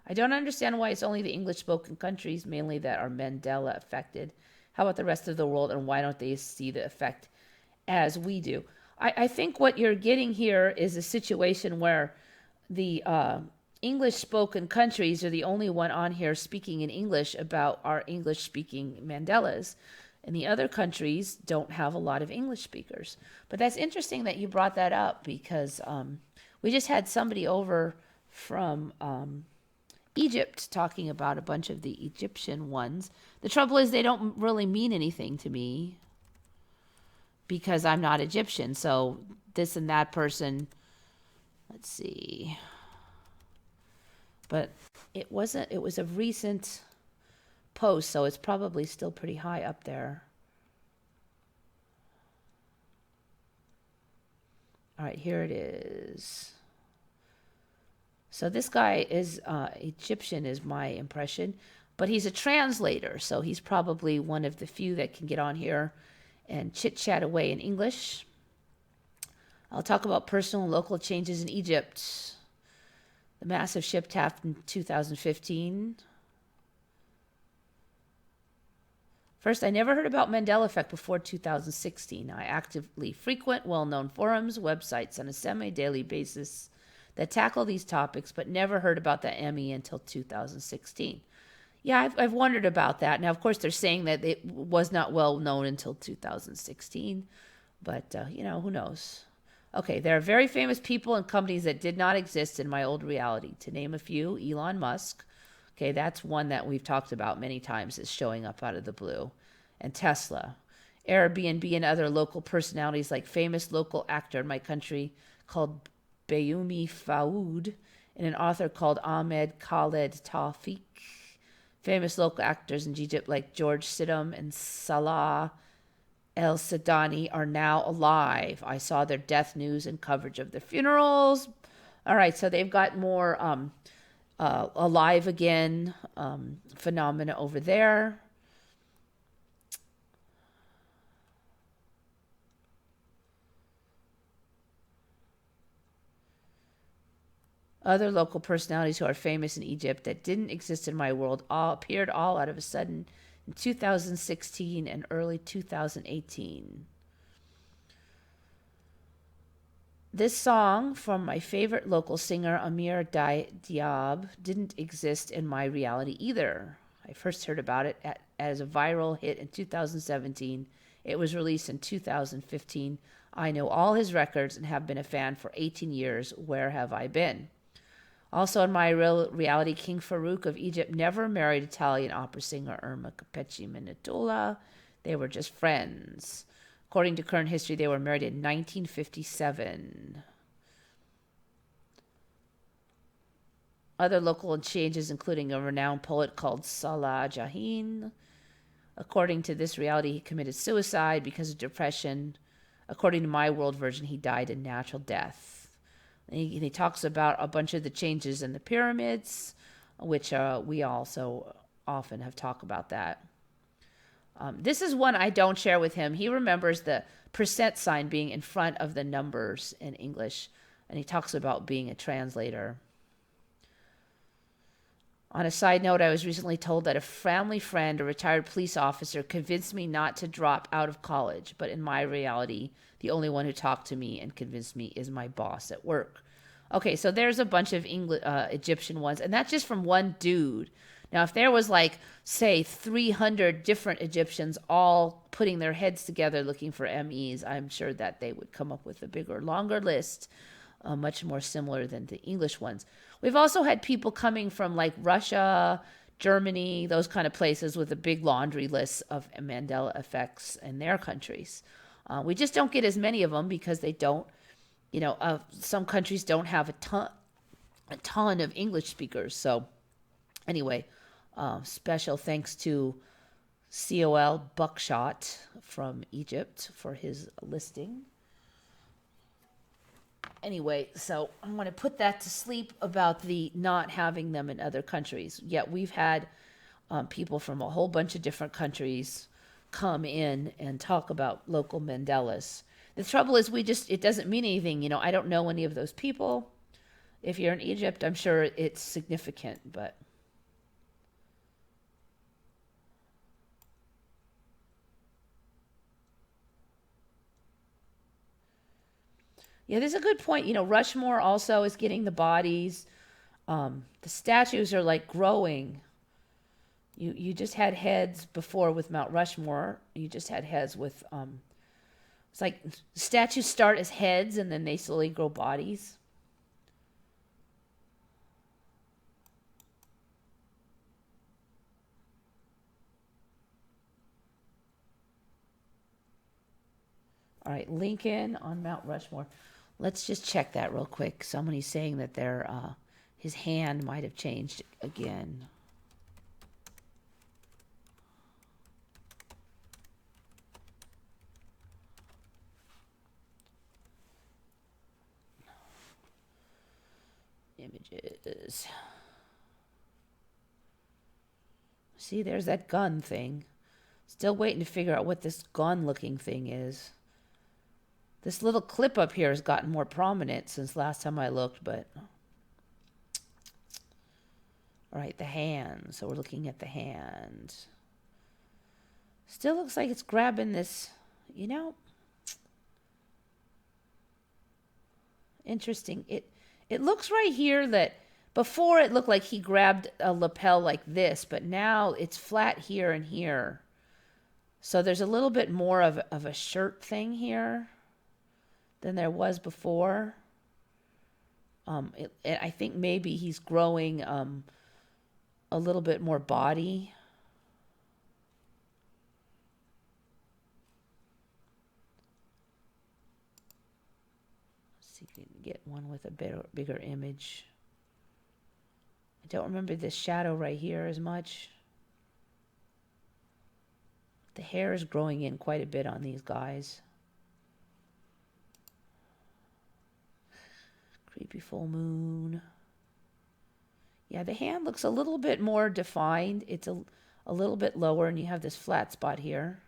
I don't understand why it's only the English-spoken countries, mainly, that are Mandela affected. How about the rest of the world, and why don't they see the effect as we do? I think what you're getting here is a situation where the English-spoken countries are the only one on here speaking in English about our English-speaking Mandelas. And the other countries don't have a lot of English speakers. But that's interesting that you brought that up because we just had somebody over from Egypt talking about a bunch of the Egyptian ones. The trouble is they don't really mean anything to me because I'm not Egyptian. So this and that person, let's see. But it was a recent post, so it's probably still pretty high up there. All right, here it is. So this guy is Egyptian, is my impression, but he's a translator, so he's probably one of the few that can get on here and chit-chat away in English. I'll talk about personal and local changes in Egypt. The massive ship tapped in 2015. First, I never heard about Mandela Effect before 2016. I actively frequent well-known forums, websites on a semi-daily basis that tackle these topics, but never heard about the ME until 2016. Yeah, I've wondered about that. Now, of course, they're saying that it was not well known until 2016, but, who knows? Okay, there are very famous people and companies that did not exist in my old reality. To name a few, Elon Musk. Okay, that's one that we've talked about many times, is showing up out of the blue. And Tesla. Airbnb and other local personalities, like famous local actor in my country called Bayoumi Faoud and an author called Ahmed Khaled Tawfiq. Famous local actors in Egypt like George Sidham and Salah El Sadani are now alive. I saw their death news and coverage of their funerals. All right, so they've got more alive again phenomena over there. Other local personalities who are famous in Egypt that didn't exist in my world all appeared all out of a sudden in 2016 and early 2018. This song from my favorite local singer, Amir Diab, didn't exist in my reality either. I first heard about it as a viral hit in 2017. It was released in 2015. I know all his records and have been a fan for 18 years. Where have I been? Also in my real reality, King Farouk of Egypt never married Italian opera singer Irma Capetti Minatola. They were just friends. According to current history, they were married in 1957. Other local changes, including a renowned poet called Salah Jahin. According to this reality, he committed suicide because of depression. According to my world version, he died a natural death. He talks about a bunch of the changes in the pyramids, which we also often have talked about that. This is one I don't share with him. He remembers the percent sign being in front of the numbers in English, and he talks about being a translator. On a side note, I was recently told that a family friend, a retired police officer, convinced me not to drop out of college. But in my reality, the only one who talked to me and convinced me is my boss at work. Okay, so there's a bunch of Egyptian ones, and that's just from one dude. Now, if there was like, say, 300 different Egyptians all putting their heads together looking for MEs, I'm sure that they would come up with a bigger, longer list, much more similar than the English ones. We've also had people coming from like Russia, Germany, those kind of places with a big laundry list of Mandela effects in their countries. We just don't get as many of them because they don't, some countries don't have a ton of English speakers. So anyway, special thanks to COL Buckshot from Egypt for his listing. Anyway, so I'm going to put that to sleep about the not having them in other countries. Yet we've had people from a whole bunch of different countries come in and talk about local Mandelas. The trouble is it doesn't mean anything. I don't know any of those people. If you're in Egypt, I'm sure it's significant, but... Yeah, there's a good point. Rushmore also is getting the bodies. The statues are like growing. You just had heads before with Mount Rushmore. You just had heads with it's like statues start as heads and then they slowly grow bodies. All right, Lincoln on Mount Rushmore. Let's just check that real quick. Somebody's saying that his hand might have changed again. Images. See, there's that gun thing. Still waiting to figure out what this gun-looking thing is. This little clip up here has gotten more prominent since last time I looked, but... All right, the hand. So we're looking at the hand. Still looks like it's grabbing this, Interesting. It looks right here that before it looked like he grabbed a lapel like this, but now it's flat here and here. So there's a little bit more of a shirt thing here than there was before. I think maybe he's growing a little bit more body. Let's see if we can get one with a bigger image. I don't remember this shadow right here as much. The hair is growing in quite a bit on these guys. Creepy full moon. Yeah, the hand looks a little bit more defined. It's a little bit lower, and you have this flat spot here.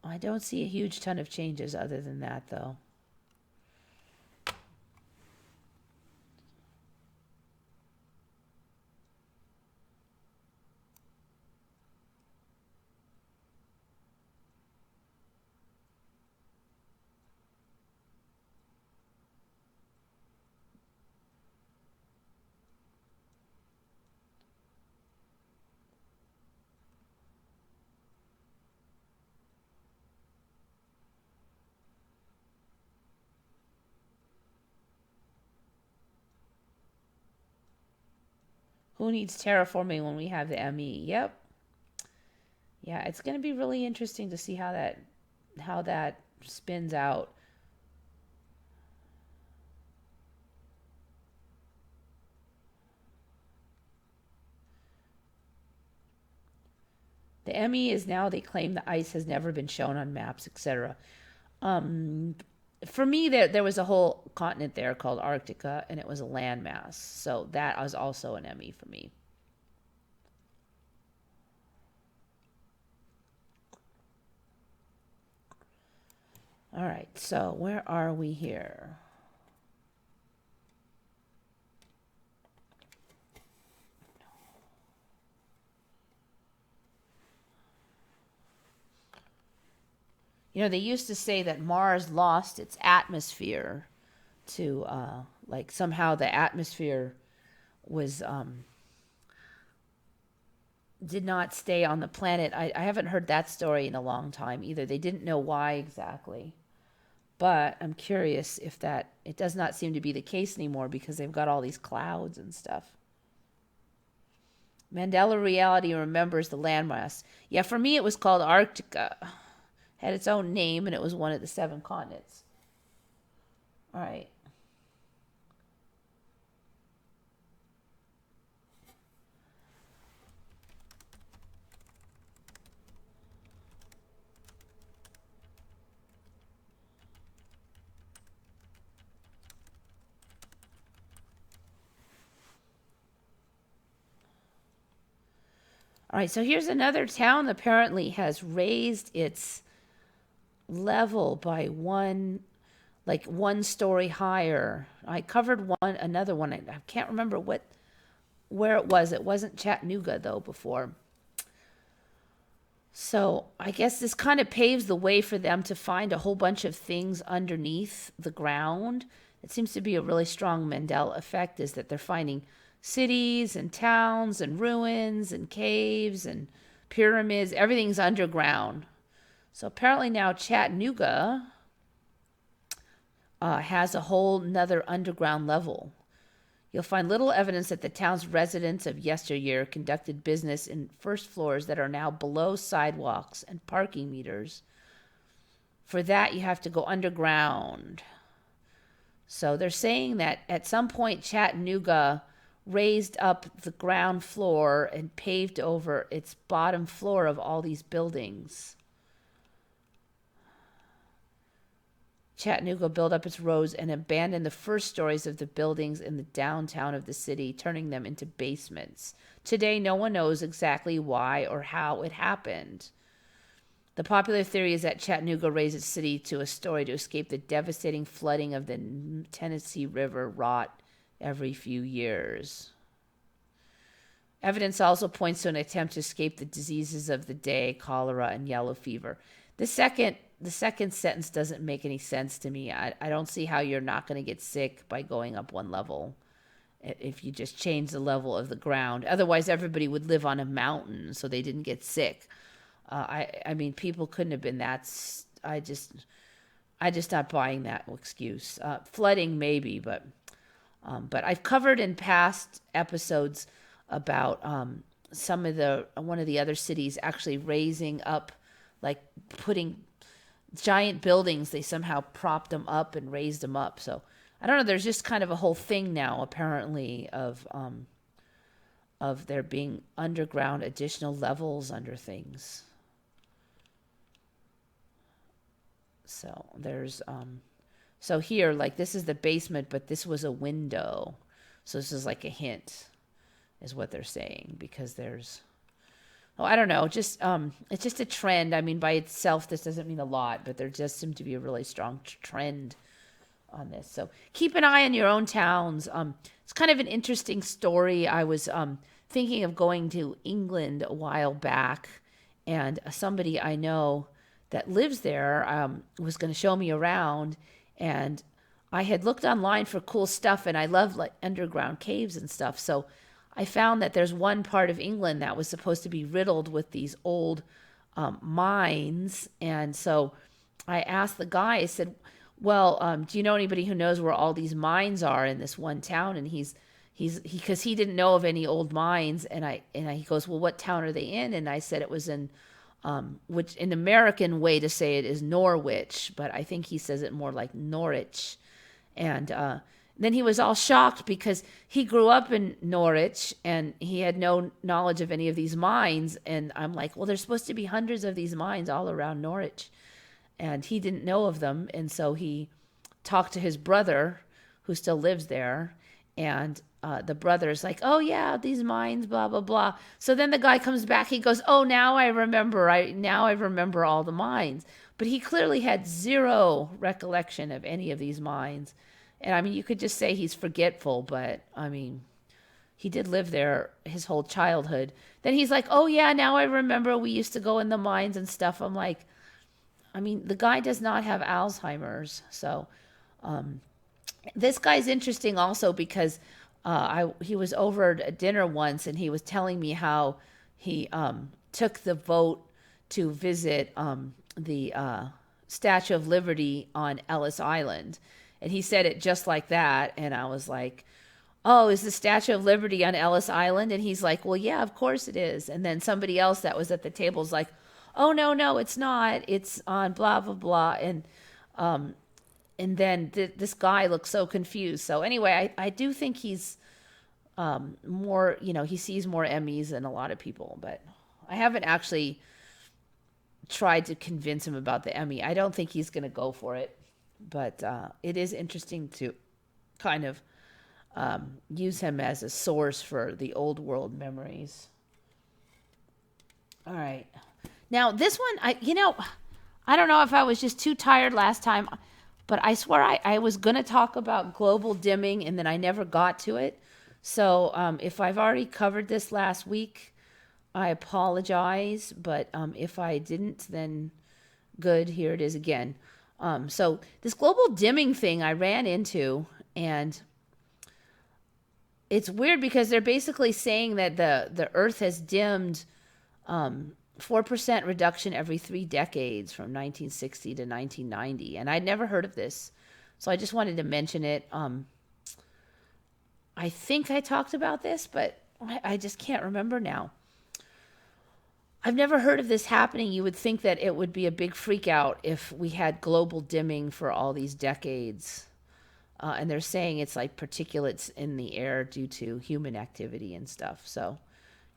I don't see a huge ton of changes other than that, though. Who needs terraforming when we have the ME? Yep. Yeah, it's going to be really interesting to see how that spins out. The ME is now, they claim the ice has never been shown on maps, etc. For me, there was a whole continent there called Arctica, and it was a landmass. So that was also an ME for me. All right, so where are we here? They used to say that Mars lost its atmosphere to, like, somehow the atmosphere was, did not stay on the planet. I haven't heard that story in a long time either. They didn't know why exactly. But I'm curious if it does not seem to be the case anymore because they've got all these clouds and stuff. Mandela Reality remembers the landmass. Yeah, for me it was called Arctica. Had its own name and it was one of the 7 continents. All right. All right, so here's another town that apparently has raised its level by one story higher. I covered another one. I can't remember where it was. It wasn't Chattanooga though before. So I guess this kind of paves the way for them to find a whole bunch of things underneath the ground. It seems to be a really strong Mandela effect, is that they're finding cities and towns and ruins and caves and pyramids. Everything's underground. So apparently now Chattanooga has a whole nother underground level. You'll find little evidence that the town's residents of yesteryear conducted business in first floors that are now below sidewalks and parking meters. For that, you have to go underground. So they're saying that at some point Chattanooga raised up the ground floor and paved over its bottom floor of all these buildings. Chattanooga built up its roads and abandoned the first stories of the buildings in the downtown of the city, turning them into basements. Today, no one knows exactly why or how it happened. The popular theory is that Chattanooga raised its city to a story to escape the devastating flooding of the Tennessee River wrought every few years. Evidence also points to an attempt to escape the diseases of the day, cholera and yellow fever. The second sentence doesn't make any sense to me. I don't see how you're not going to get sick by going up one level if you just change the level of the ground. Otherwise, everybody would live on a mountain so they didn't get sick. I mean, people couldn't have been that. I just not buying that excuse. Flooding maybe, but I've covered in past episodes about one of the other cities actually raising up, like putting giant buildings. They somehow propped them up and raised them up. So I don't know. There's just kind of a whole thing now, apparently, of there being underground additional levels under things. So there's so here, like, this is the basement, but this was a window. So this is like a hint, is what they're saying, because there's, I don't know, just it's just a trend. I mean, by itself, this doesn't mean a lot, but there just seemed to be a really strong trend on this. So keep an eye on your own towns. It's kind of an interesting story. I was thinking of going to England a while back, and somebody I know that lives there was going to show me around, and I had looked online for cool stuff, and I love like underground caves and stuff. So I found that there's one part of England that was supposed to be riddled with these old mines. And so I asked the guy, I said, well, do you know anybody who knows where all these mines are in this one town? And because he didn't know of any old mines. And he goes, well, what town are they in? And I said it was in, which an American way to say it is Norwich, but I think he says it more like Norwich. And then he was all shocked because he grew up in Norwich and he had no knowledge of any of these mines. And I'm like, well, there's supposed to be hundreds of these mines all around Norwich. And he didn't know of them. And so he talked to his brother, who still lives there. And the brother's like, oh, yeah, these mines, blah, blah, blah. So then the guy comes back. He goes, oh, now I remember. Now I remember all the mines. But he clearly had zero recollection of any of these mines. And I mean, you could just say he's forgetful, but I mean, he did live there his whole childhood. Then he's like, oh, yeah, now I remember we used to go in the mines and stuff. I'm like, I mean, the guy does not have Alzheimer's. So this guy's interesting also because he was over at dinner once and he was telling me how he took the vote to visit the Statue of Liberty on Ellis Island. And he said it just like that. And I was like, oh, is the Statue of Liberty on Ellis Island? And he's like, well, yeah, of course it is. And then somebody else that was at the table was like, oh, no, it's not. It's on blah, blah, blah. And then this guy looks so confused. So anyway, I do think he's more, he sees more Emmys than a lot of people. But I haven't actually tried to convince him about the Emmy. I don't think he's going to go for it. But it is interesting to kind of use him as a source for the old world memories. All right. Now, this one, I don't know if I was just too tired last time, but I swear I was going to talk about global dimming and then I never got to it. So if I've already covered this last week, I apologize. But if I didn't, then good, here it is again. So this global dimming thing I ran into, and it's weird because they're basically saying that the Earth has dimmed 4% reduction every 3 decades from 1960 to 1990. And I'd never heard of this. So I just wanted to mention it. I think I talked about this, but I just can't remember now. I've never heard of this happening. You would think that it would be a big freak out if we had global dimming for all these decades. And they're saying it's like particulates in the air due to human activity and stuff. So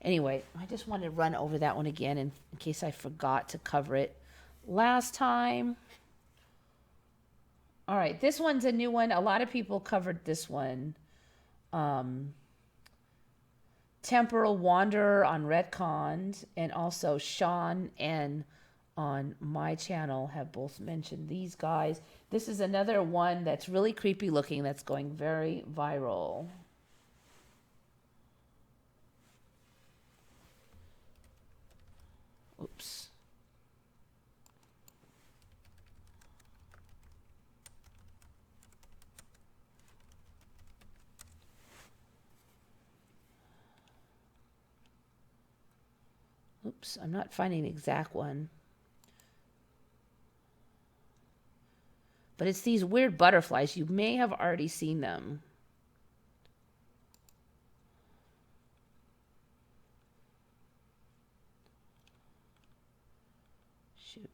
anyway, I just wanted to run over that one again in case I forgot to cover it last time. All right, this one's a new one. A lot of people covered this one. Temporal Wanderer on Retconned, and also Sean and on my channel have both mentioned these guys. This is another one that's really creepy looking that's going very viral. Oops. Oops, I'm not finding the exact one. But it's these weird butterflies. You may have already seen them.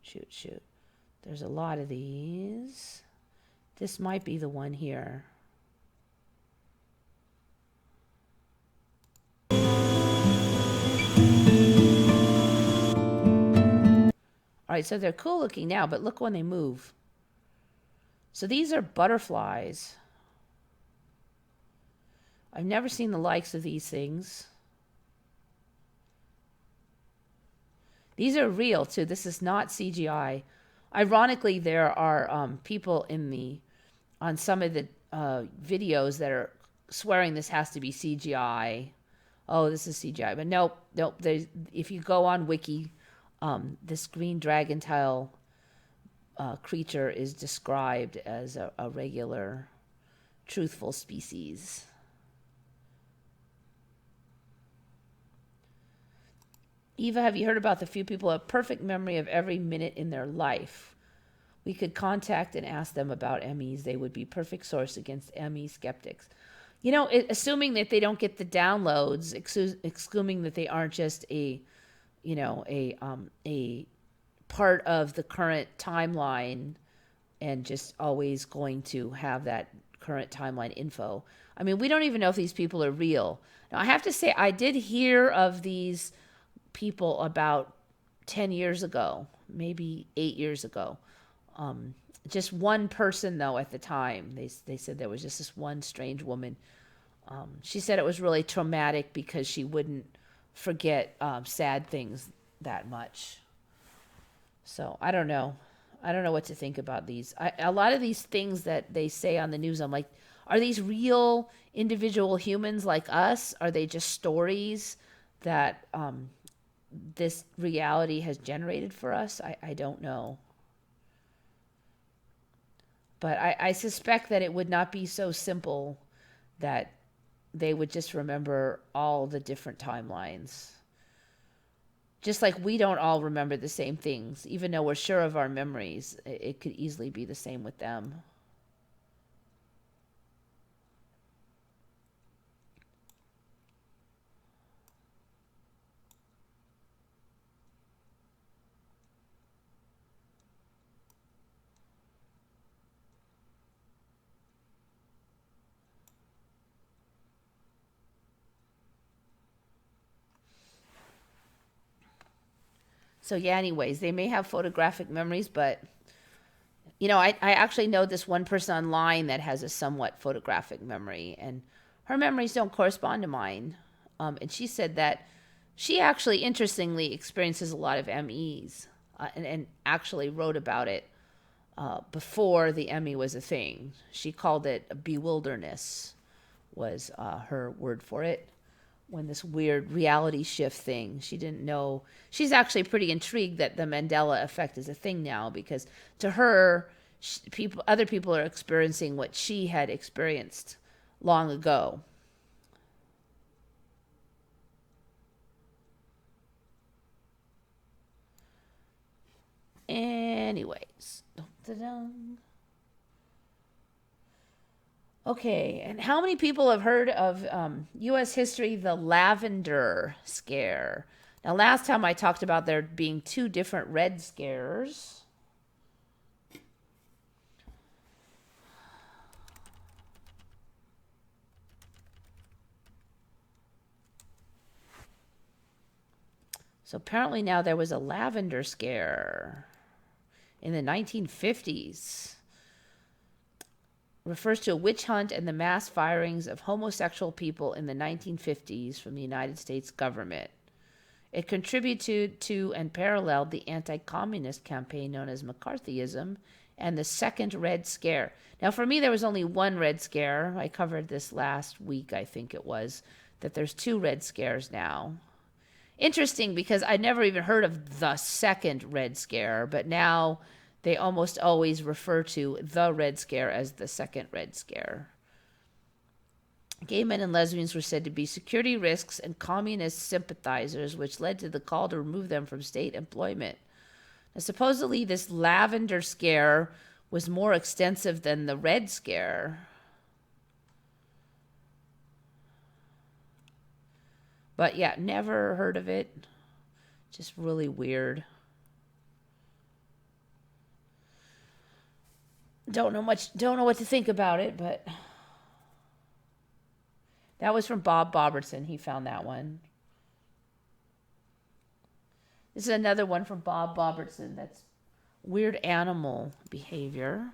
Shoot. There's a lot of these. This might be the one here. All right, so they're cool looking now, but look when they move. So these are butterflies. I've never seen the likes of these things. These are real too. This is not CGI. Ironically, there are people on some of the videos that are swearing this has to be CGI. Oh, this is CGI. But nope. If you go on Wiki, this green dragon tail creature is described as a regular, truthful species. Eva, have you heard about the few people who have perfect memory of every minute in their life? We could contact and ask them about Emmys. They would be perfect source against Emmy skeptics. Assuming that they don't get the downloads, assuming that they aren't just a part of the current timeline and just always going to have that current timeline info. I mean, we don't even know if these people are real. Now, I have to say, I did hear of these people about 10 years ago, maybe 8 years ago. Just one person, though, at the time. They said there was just this one strange woman. She said it was really traumatic because she wouldn't forget sad things that much. So I don't know. I don't know what to think about these. A lot of these things that they say on the news, I'm like, are these real individual humans like us? Are they just stories that this reality has generated for us? I don't know. But I suspect that it would not be so simple that they would just remember all the different timelines. Just like we don't all remember the same things, even though we're sure of our memories, it could easily be the same with them. So yeah, anyways, they may have photographic memories, but I actually know this one person online that has a somewhat photographic memory, and her memories don't correspond to mine. And she said that she actually, interestingly, experiences a lot of MEs, and actually wrote about it before the ME was a thing. She called it a bewilderness, was her word for it. When this weird reality shift thing, she didn't know. She's actually pretty intrigued that the Mandela effect is a thing now, because to her, other people are experiencing what she had experienced long ago. Anyways. Okay, and how many people have heard of U.S. history, the Lavender Scare? Now, last time I talked about there being two different Red Scares. So apparently now there was a Lavender Scare in the 1950s. Refers to a witch hunt and the mass firings of homosexual people in the 1950s from the United States government. It contributed to and paralleled the anti-communist campaign known as McCarthyism and the Second Red Scare. Now, for me, there was only one Red Scare. I covered this last week, I think it was, that there's two Red Scares now. Interesting, because I never even heard of the Second Red Scare, but now they almost always refer to the Red Scare as the Second Red Scare. Gay men and lesbians were said to be security risks and communist sympathizers, which led to the call to remove them from state employment. Now, supposedly, this Lavender Scare was more extensive than the Red Scare. But yeah, never heard of it. Just really weird. Don't know what to think about it, but that was from Bob Bobertson. He found that one. This is another one from Bob Bobertson. That's weird animal behavior.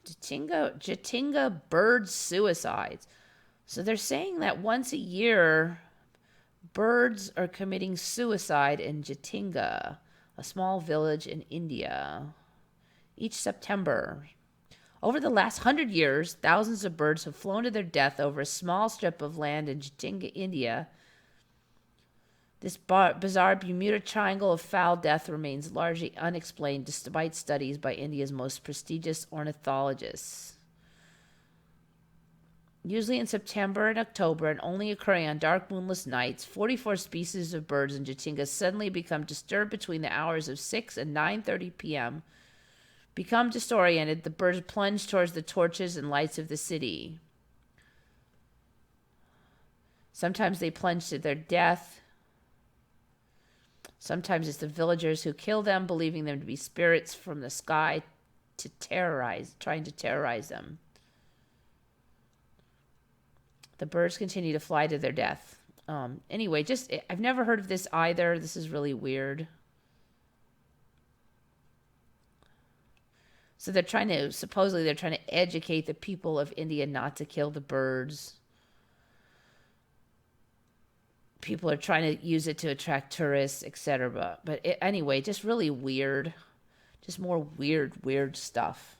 Jatinga Bird Suicides. So they're saying that once a year, birds are committing suicide in Jatinga, a small village in India, each September. Over the last 100 years, thousands of birds have flown to their death over a small strip of land in Jatinga, India. This bizarre Bermuda Triangle of foul death remains largely unexplained despite studies by India's most prestigious ornithologists. Usually in September and October, and only occurring on dark, moonless nights, 44 species of birds in Jatinga suddenly become disturbed between the hours of 6 and 9:30 p.m. Become disoriented, the birds plunge towards the torches and lights of the city. Sometimes they plunge to their death. Sometimes it's the villagers who kill them, believing them to be spirits from the sky trying to terrorize them. The birds continue to fly to their death. Anyway, I've never heard of this either. This is really weird. So supposedly they're trying to educate the people of India not to kill the birds. People are trying to use it to attract tourists, etc. But anyway, just really weird. Just more weird stuff.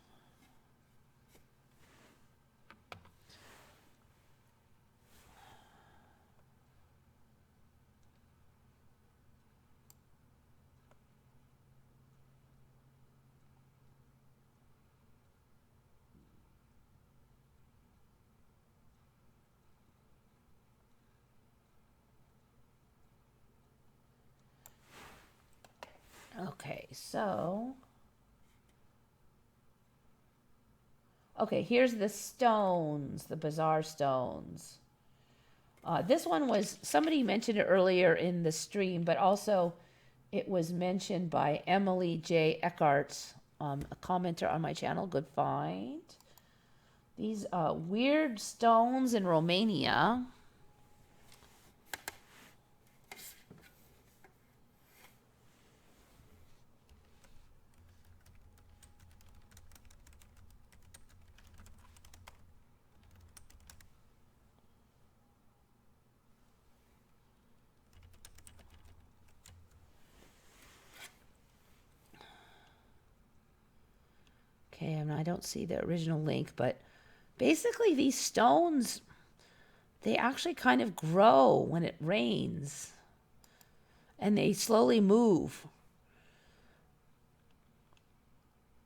Okay, so... Okay, here's the stones, the bizarre stones. This one was, somebody mentioned it earlier in the stream, but also it was mentioned by Emily J. Eckhart, a commenter on my channel. Good find. These weird stones in Romania. Okay, and I don't see the original link, but basically these stones, they actually kind of grow when it rains. And they slowly move.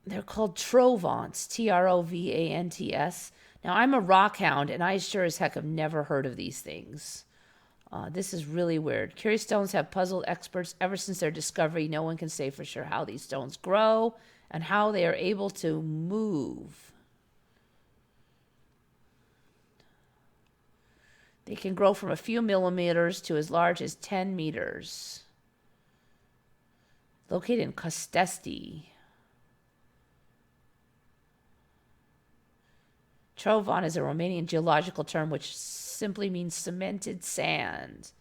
They're called Trovants, Trovants. Now, I'm a rock hound, and I sure as heck have never heard of these things. This is really weird. Curious stones have puzzled experts ever since their discovery. No one can say for sure how these stones grow and how they are able to move. They can grow from a few millimeters to as large as 10 meters. Located in Costesti. Trovant is a Romanian geological term which simply means cemented sand.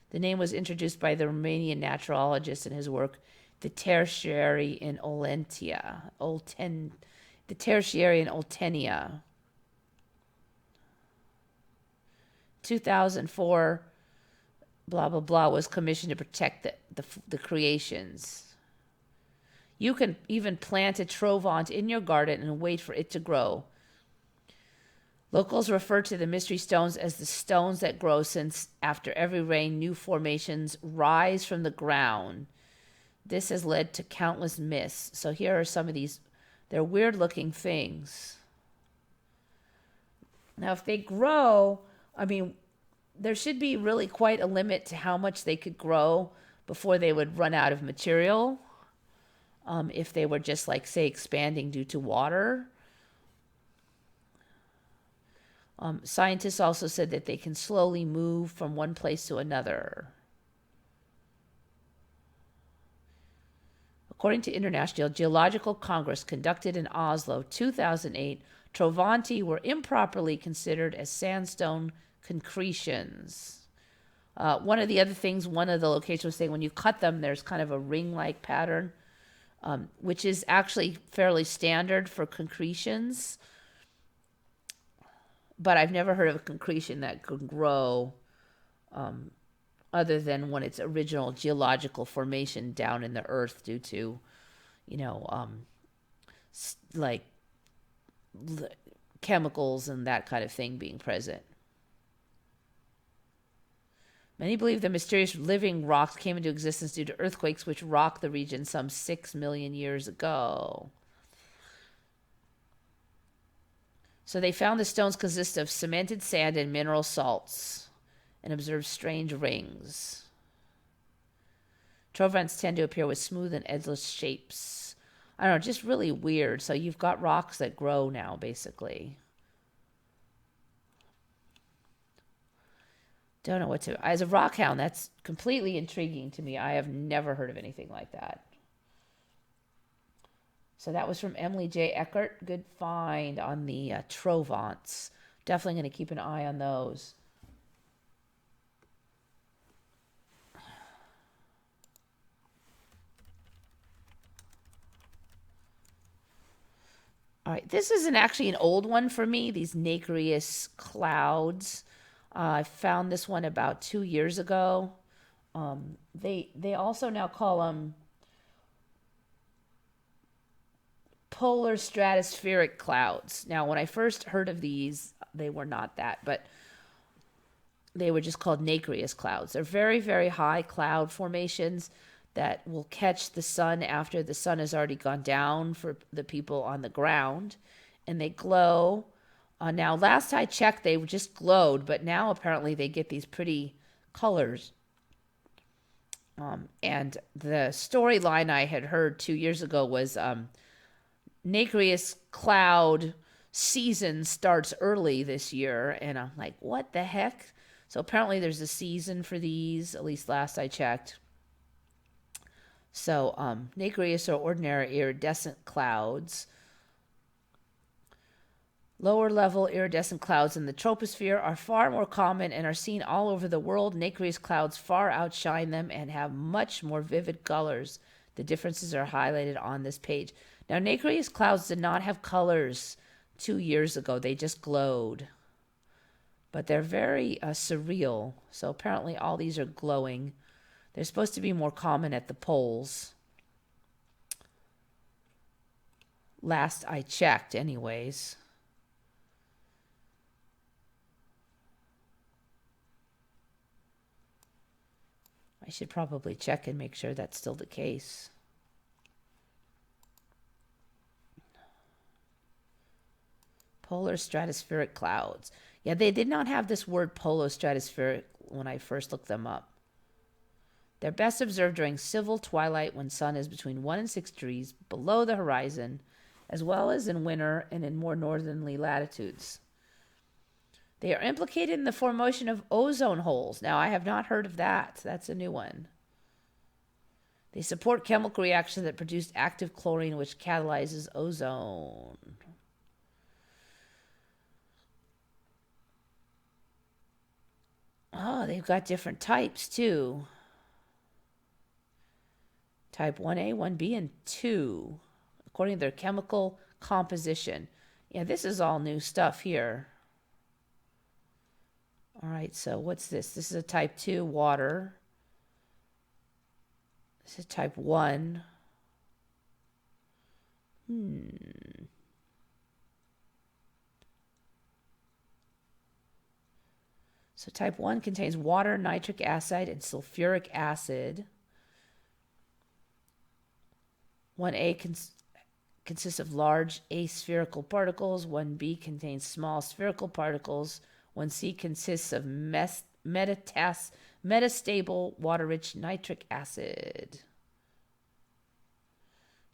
The name was introduced by the Romanian naturalist in his work, The Tertiary in Oltenia. 2004, blah, blah, blah, was commissioned to protect the creations. You can even plant a Trovant in your garden and wait for it to grow. Locals refer to the mystery stones as the stones that grow, since after every rain, new formations rise from the ground. This has led to countless myths. So here are some of these. They're weird-looking things. Now, if they grow, I mean, there should be really quite a limit to how much they could grow before they would run out of material. If they were just, like, say, expanding due to water. Scientists also said that they can slowly move from one place to another. According to International Geological Congress conducted in Oslo, 2008, Trovanti were improperly considered as sandstone concretions. One of the other things, one of the locations was saying when you cut them, there's kind of a ring-like pattern, which is actually fairly standard for concretions. But I've never heard of a concretion that could grow other than when it's original geological formation down in the earth due to, like chemicals and that kind of thing being present. Many believe the mysterious living rocks came into existence due to earthquakes which rocked the region some 6 million years ago. So they found the stones consist of cemented sand and mineral salts and observed strange rings. Trovants tend to appear with smooth and edgeless shapes. I don't know, just really weird. So you've got rocks that grow now, basically. Don't know what to... As a rock hound, that's completely intriguing to me. I have never heard of anything like that. So that was from Emily J. Eckert. Good find on the Trovants. Definitely going to keep an eye on those. All right, this isn't actually an old one for me, these nacreous clouds. I found this one about 2 years ago. They also now call them polar stratospheric clouds. Now, when I first heard of these, they were not that, but they were just called nacreous clouds. They're very, very high cloud formations that will catch the sun after the sun has already gone down for the people on the ground, and they glow. Now, last I checked, they just glowed, but now apparently they get these pretty colors. And the storyline I had heard 2 years ago was nacreous cloud season starts early this year. And I'm like, what the heck? So apparently there's a season for these, at least last I checked. So nacreous are ordinary iridescent clouds. Lower level iridescent clouds in the troposphere are far more common and are seen all over the world. Nacreous clouds far outshine them and have much more vivid colors. The differences are highlighted on this page. Now, nacreous clouds did not have colors 2 years ago. They just glowed. But they're very surreal. So apparently all these are glowing. They're supposed to be more common at the poles. Last I checked, anyways. I should probably check and make sure that's still the case. Polar stratospheric clouds. Yeah, they did not have this word polar stratospheric when I first looked them up. They're best observed during civil twilight when sun is between 1 and 6 degrees below the horizon, as well as in winter and in more northerly latitudes. They are implicated in the formation of ozone holes. Now, I have not heard of that. That's a new one. They support chemical reactions that produce active chlorine, which catalyzes ozone. Oh, they've got different types, too. Type 1A, 1B, and 2, according to their chemical composition. Yeah, this is all new stuff here. All right, so what's this? This is a type 2, water. This is type 1. So type 1 contains water, nitric acid, and sulfuric acid. 1A consists of large aspherical particles. 1B contains small spherical particles. 1C consists of metastable water-rich nitric acid.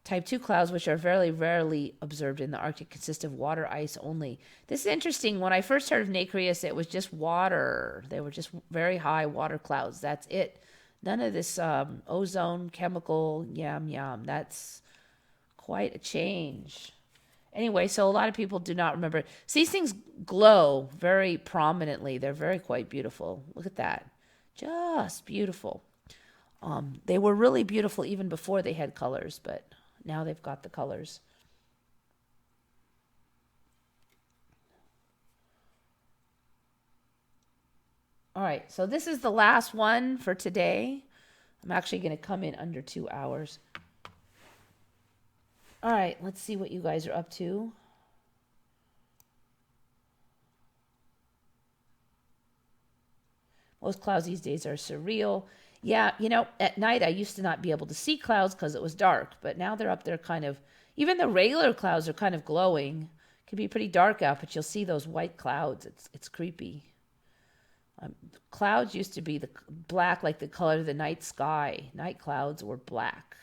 Type 2 clouds, which are very rarely observed in the Arctic, consist of water ice only. This is interesting. When I first heard of nacreous, it was just water. They were just very high water clouds. That's it. None of this ozone, chemical, yam. That's quite a change. Anyway, so a lot of people do not remember. So these things glow very prominently. They're very quite beautiful. Look at that. Just beautiful. They were really beautiful even before they had colors, but now they've got the colors. All right, so this is the last one for today. I'm actually going to come in under 2 hours. All right, let's see what you guys are up to. Most clouds these days are surreal. Yeah, at night I used to not be able to see clouds because it was dark, but now they're up there kind of, even the regular clouds are kind of glowing. It can be pretty dark out, but you'll see those white clouds. It's creepy. Clouds used to be the black, like the color of the night sky. Night clouds were black.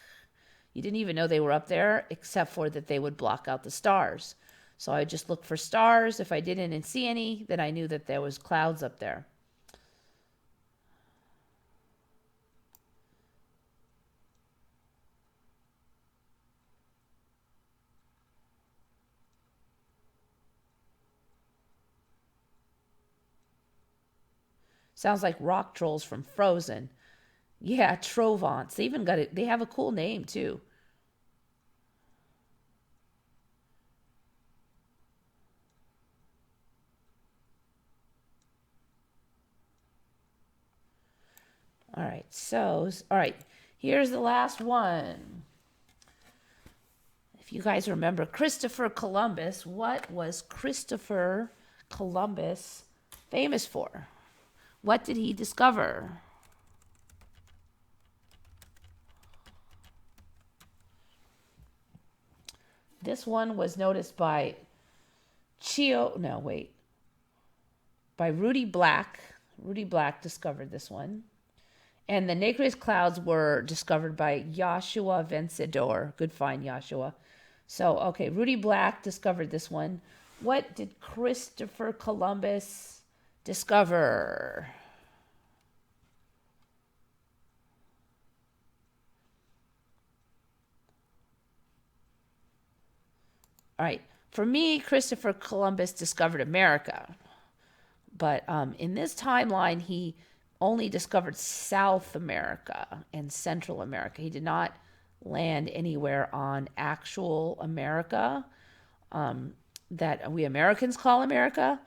You didn't even know they were up there, except for that they would block out the stars. So I just looked for stars. If I didn't see any, then I knew that there was clouds up there. Sounds like rock trolls from Frozen. Yeah, Trovants. They even got it. They have a cool name too. All right. Here's the last one. If you guys remember Christopher Columbus, what was Christopher Columbus famous for? What did he discover? This one was noticed by by Rudy Black. Rudy Black discovered this one. And the nacreous clouds were discovered by Joshua Vencedor. Good find, Joshua. So, okay, Rudy Black discovered this one. What did Christopher Columbus discover? All right. For me, Christopher Columbus discovered America. But in this timeline, he only discovered South America and Central America. He did not land anywhere on actual America that we Americans call America.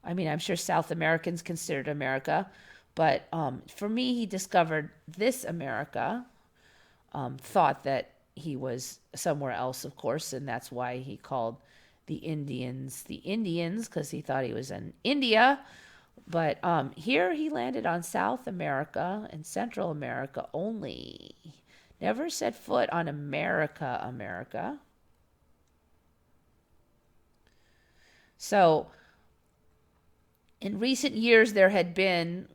I mean, I'm sure South Americans considered America. But for me, he discovered this America, thought that he was somewhere else, of course, and that's why he called the Indians because he thought he was in India. But here he landed on South America and Central America only. Never set foot on America. So in recent years, there had been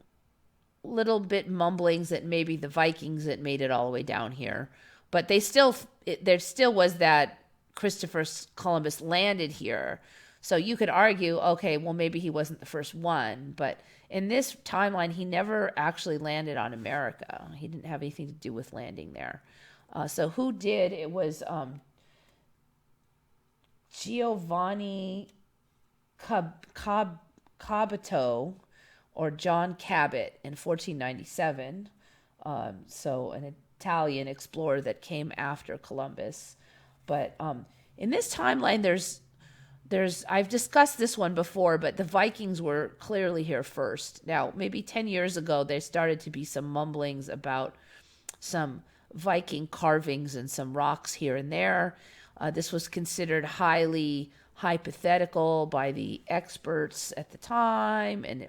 little bit mumblings that maybe the Vikings that made it all the way down here. But there still was that Christopher Columbus landed here. So you could argue, okay, well, maybe he wasn't the first one. But in this timeline, he never actually landed on America. He didn't have anything to do with landing there. So who did? It was Giovanni Caboto or John Cabot in 1497. So an Italian explorer that came after Columbus. But in this timeline, I've discussed this one before, but the Vikings were clearly here first. Now, maybe 10 years ago, there started to be some mumblings about some Viking carvings and some rocks here and there. This was considered highly hypothetical by the experts at the time, and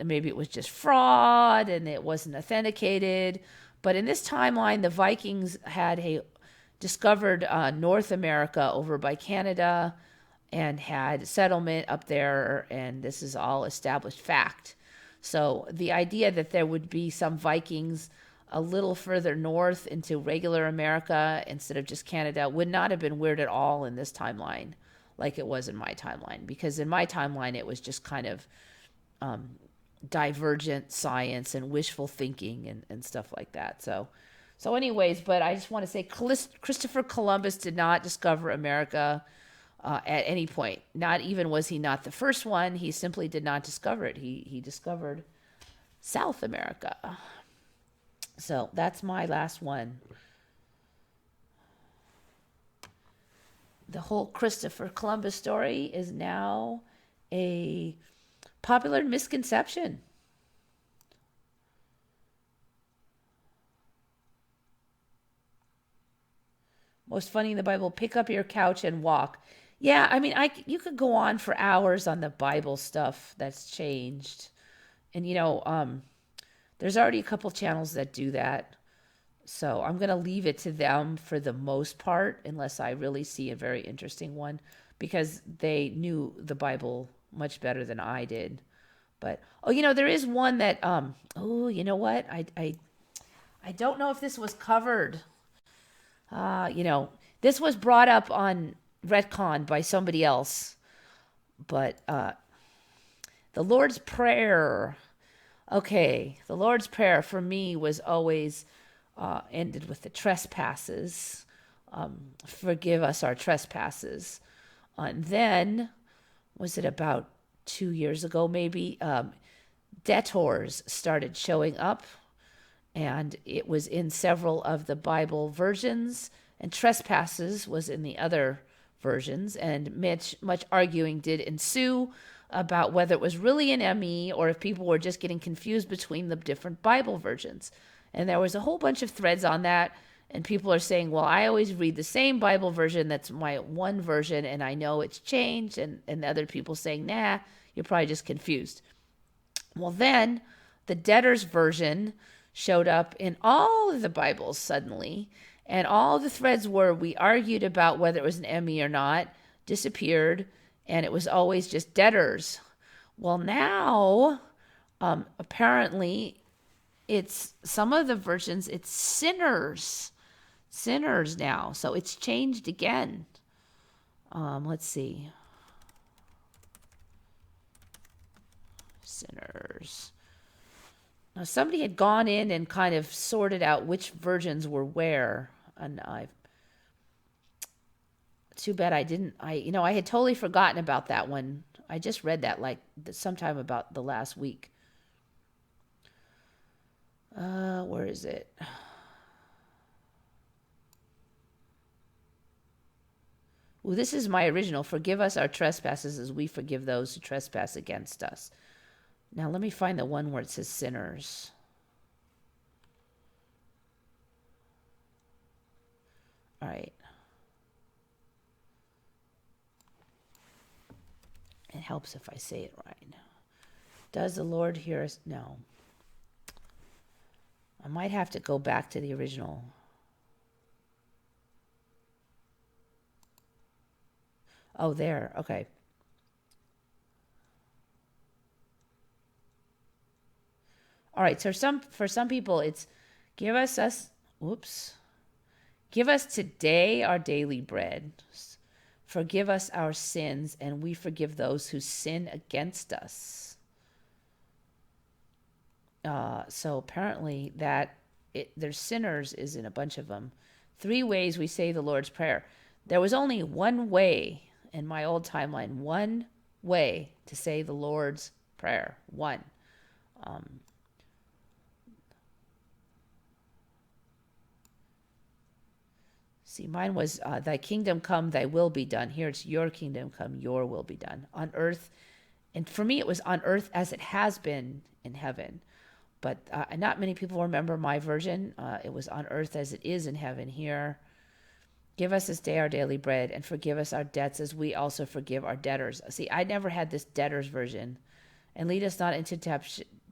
maybe it was just fraud and it wasn't authenticated. But in this timeline, the Vikings had discovered North America over by Canada and had settlement up there, and this is all established fact. So the idea that there would be some Vikings a little further north into regular America instead of just Canada would not have been weird at all in this timeline like it was in my timeline, because in my timeline it was just kind of divergent science and wishful thinking and stuff like that. So anyways, but I just want to say Christopher Columbus did not discover America at any point. Not even was he not the first one. He simply did not discover it. He discovered South America. So that's my last one. The whole Christopher Columbus story is now a popular misconception. Most funny in the Bible, pick up your couch and walk. Yeah, I mean, you could go on for hours on the Bible stuff that's changed. And, there's already a couple channels that do that. So I'm going to leave it to them for the most part, unless I really see a very interesting one, because they knew the Bible much better than I did. But, there is one that, you know what? I don't know if this was covered. This was brought up on Retcon by somebody else. But the Lord's Prayer. Okay, the Lord's Prayer for me was always ended with the trespasses. Forgive us our trespasses. And then, was it about 2 years ago maybe, debtors started showing up, and it was in several of the Bible versions, and trespasses was in the other versions, and much arguing did ensue about whether it was really an ME or if people were just getting confused between the different Bible versions. And there was a whole bunch of threads on that, and people are saying, well, I always read the same Bible version, that's my one version, and I know it's changed, and other people saying, nah, you're probably just confused. Well, then the debtor's version showed up in all of the Bibles suddenly, and all the threads we argued about whether it was an ME or not, disappeared, and it was always just debtors. Well, now, apparently, It's some of the versions, it's sinners. Sinners now. So it's changed again. Let's see. Sinners. Now somebody had gone in and kind of sorted out which versions were where. And too bad I didn't. I had totally forgotten about that one. I just read that like sometime about the last week. Where is it? Well, this is my original. Forgive us our trespasses as we forgive those who trespass against us. Now let me find the one where it says sinners. All right. It helps if I say it right. Does the Lord hear us? No. I might have to go back to the original. Oh, there. Okay. All right. So for some people, it's give us today our daily bread. Forgive us our sins, and we forgive those who sin against us. So apparently there's sinners is in a bunch of them. 3 ways we say the Lord's Prayer. There was only one way in my old timeline, one way to say the Lord's Prayer. One. See, mine was, thy kingdom come, thy will be done. Here it's your kingdom come, your will be done. On earth, and for me it was on earth as it has been in heaven. But not many people remember my version. It was on earth as it is in heaven here. Give us this day our daily bread, and forgive us our debts as we also forgive our debtors. See, I never had this debtors version. And lead us not into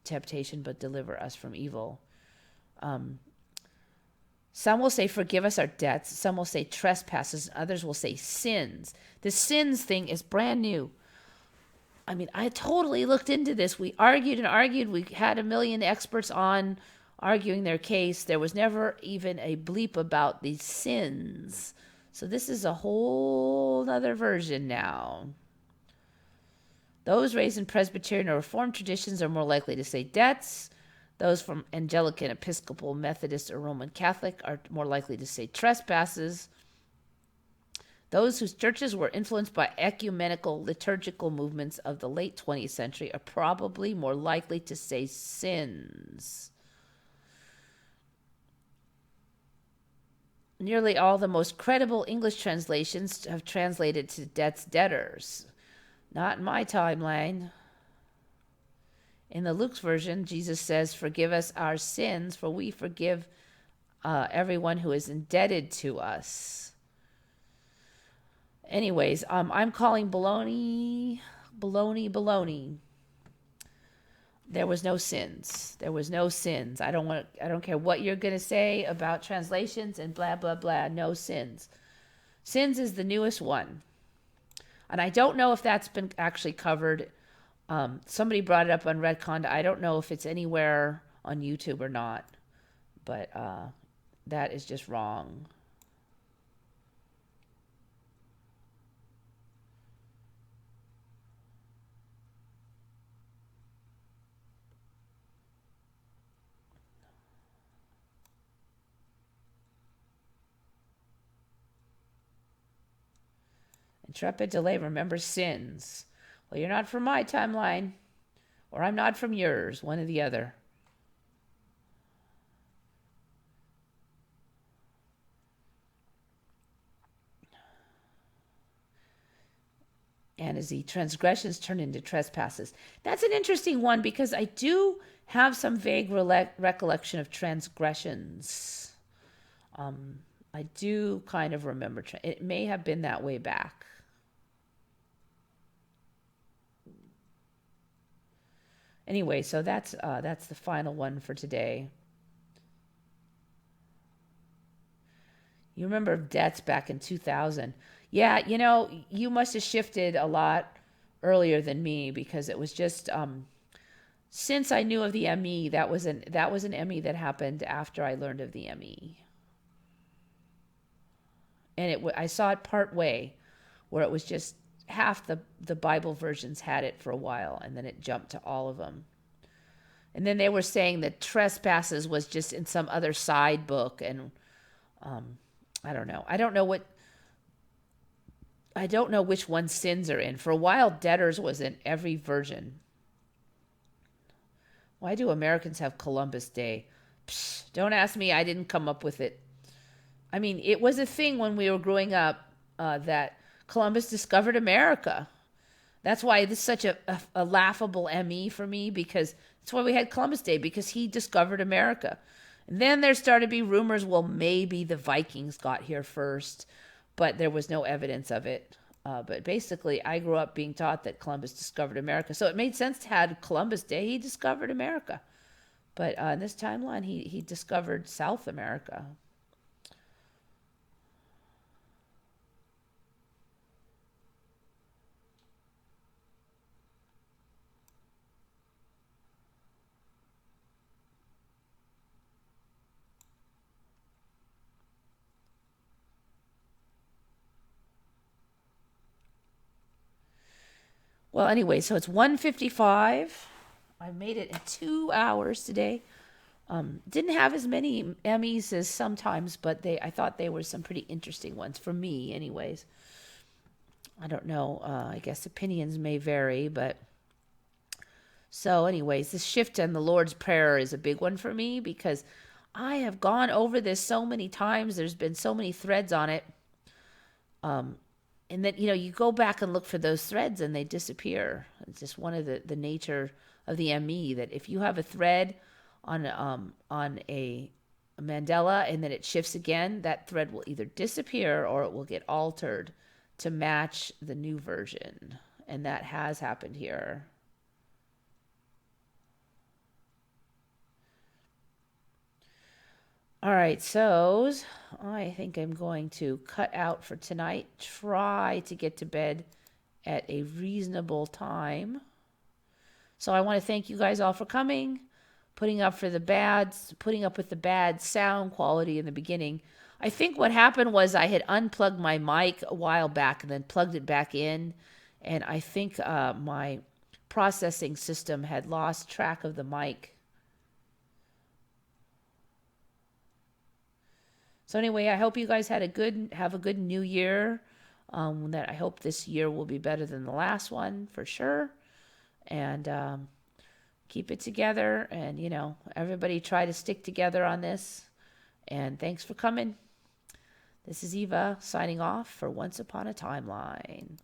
temptation, but deliver us from evil. Some will say, forgive us our debts. Some will say trespasses. Others will say sins. The sins thing is brand new. I mean, I totally looked into this. We argued and argued. We had a million experts on arguing their case. There was never even a bleep about these sins. So this is a whole other version now. Those raised in Presbyterian or Reformed traditions are more likely to say debts. Those from Anglican, Episcopal, Methodist, or Roman Catholic are more likely to say trespasses. Those whose churches were influenced by ecumenical liturgical movements of the late 20th century are probably more likely to say sins. Nearly all the most credible English translations have translated to debtors. Not in my timeline. In the Luke's version, Jesus says, forgive us our sins, for we forgive everyone who is indebted to us. Anyways, I'm calling baloney. There was no sins. I don't care what you're going to say about translations and blah, blah, blah. No sins. Sins is the newest one. And I don't know if that's been actually covered. Somebody brought it up on Redcon. I don't know if it's anywhere on YouTube or not. But that is just wrong. Intrepid delay remembers sins. Well, you're not from my timeline, or I'm not from yours, one or the other. And as the transgressions turn into trespasses. That's an interesting one because I do have some vague recollection of transgressions. I do kind of remember. It may have been that way back. Anyway, so that's the final one for today. You remember debts back in 2000. Yeah, you must have shifted a lot earlier than me because it was just since I knew of the ME, that was an ME that happened after I learned of the ME. And I saw it part way, where it was just half the Bible versions had it for a while, and then it jumped to all of them. And then they were saying that trespasses was just in some other side book, and I don't know. I don't know which one sins are in. For a while, debtors was in every version. Why do Americans have Columbus Day? Psh, don't ask me. I didn't come up with it. I mean, it was a thing when we were growing up that Columbus discovered America. That's why this is such a laughable ME for me, because that's why we had Columbus Day, because he discovered America. And then there started to be rumors, well, maybe the Vikings got here first, but there was no evidence of it. But basically, I grew up being taught that Columbus discovered America. So it made sense to have Columbus Day. He discovered America. But in this timeline, he discovered South America. Well, anyway, so it's 1:55. I made it in 2 hours today. Didn't have as many Emmys as sometimes, but I thought they were some pretty interesting ones for me, anyways. I don't know. I guess opinions may vary, but so, anyways, this shift in the Lord's Prayer is a big one for me, because I have gone over this so many times. There's been so many threads on it. And then, you go back and look for those threads and they disappear. It's just one of the nature of the ME, that if you have a thread on a Mandela and then it shifts again, that thread will either disappear or it will get altered to match the new version. And that has happened here. All right, so I think I'm going to cut out for tonight. Try to get to bed at a reasonable time. So I want to thank you guys all for coming, putting up with the bad sound quality in the beginning. I think what happened was I had unplugged my mic a while back and then plugged it back in, and I think my processing system had lost track of the mic. So anyway, I hope you guys have a good new year. That I hope this year will be better than the last one for sure. And keep it together. And, everybody try to stick together on this. And thanks for coming. This is Eva signing off for Once Upon a Timeline.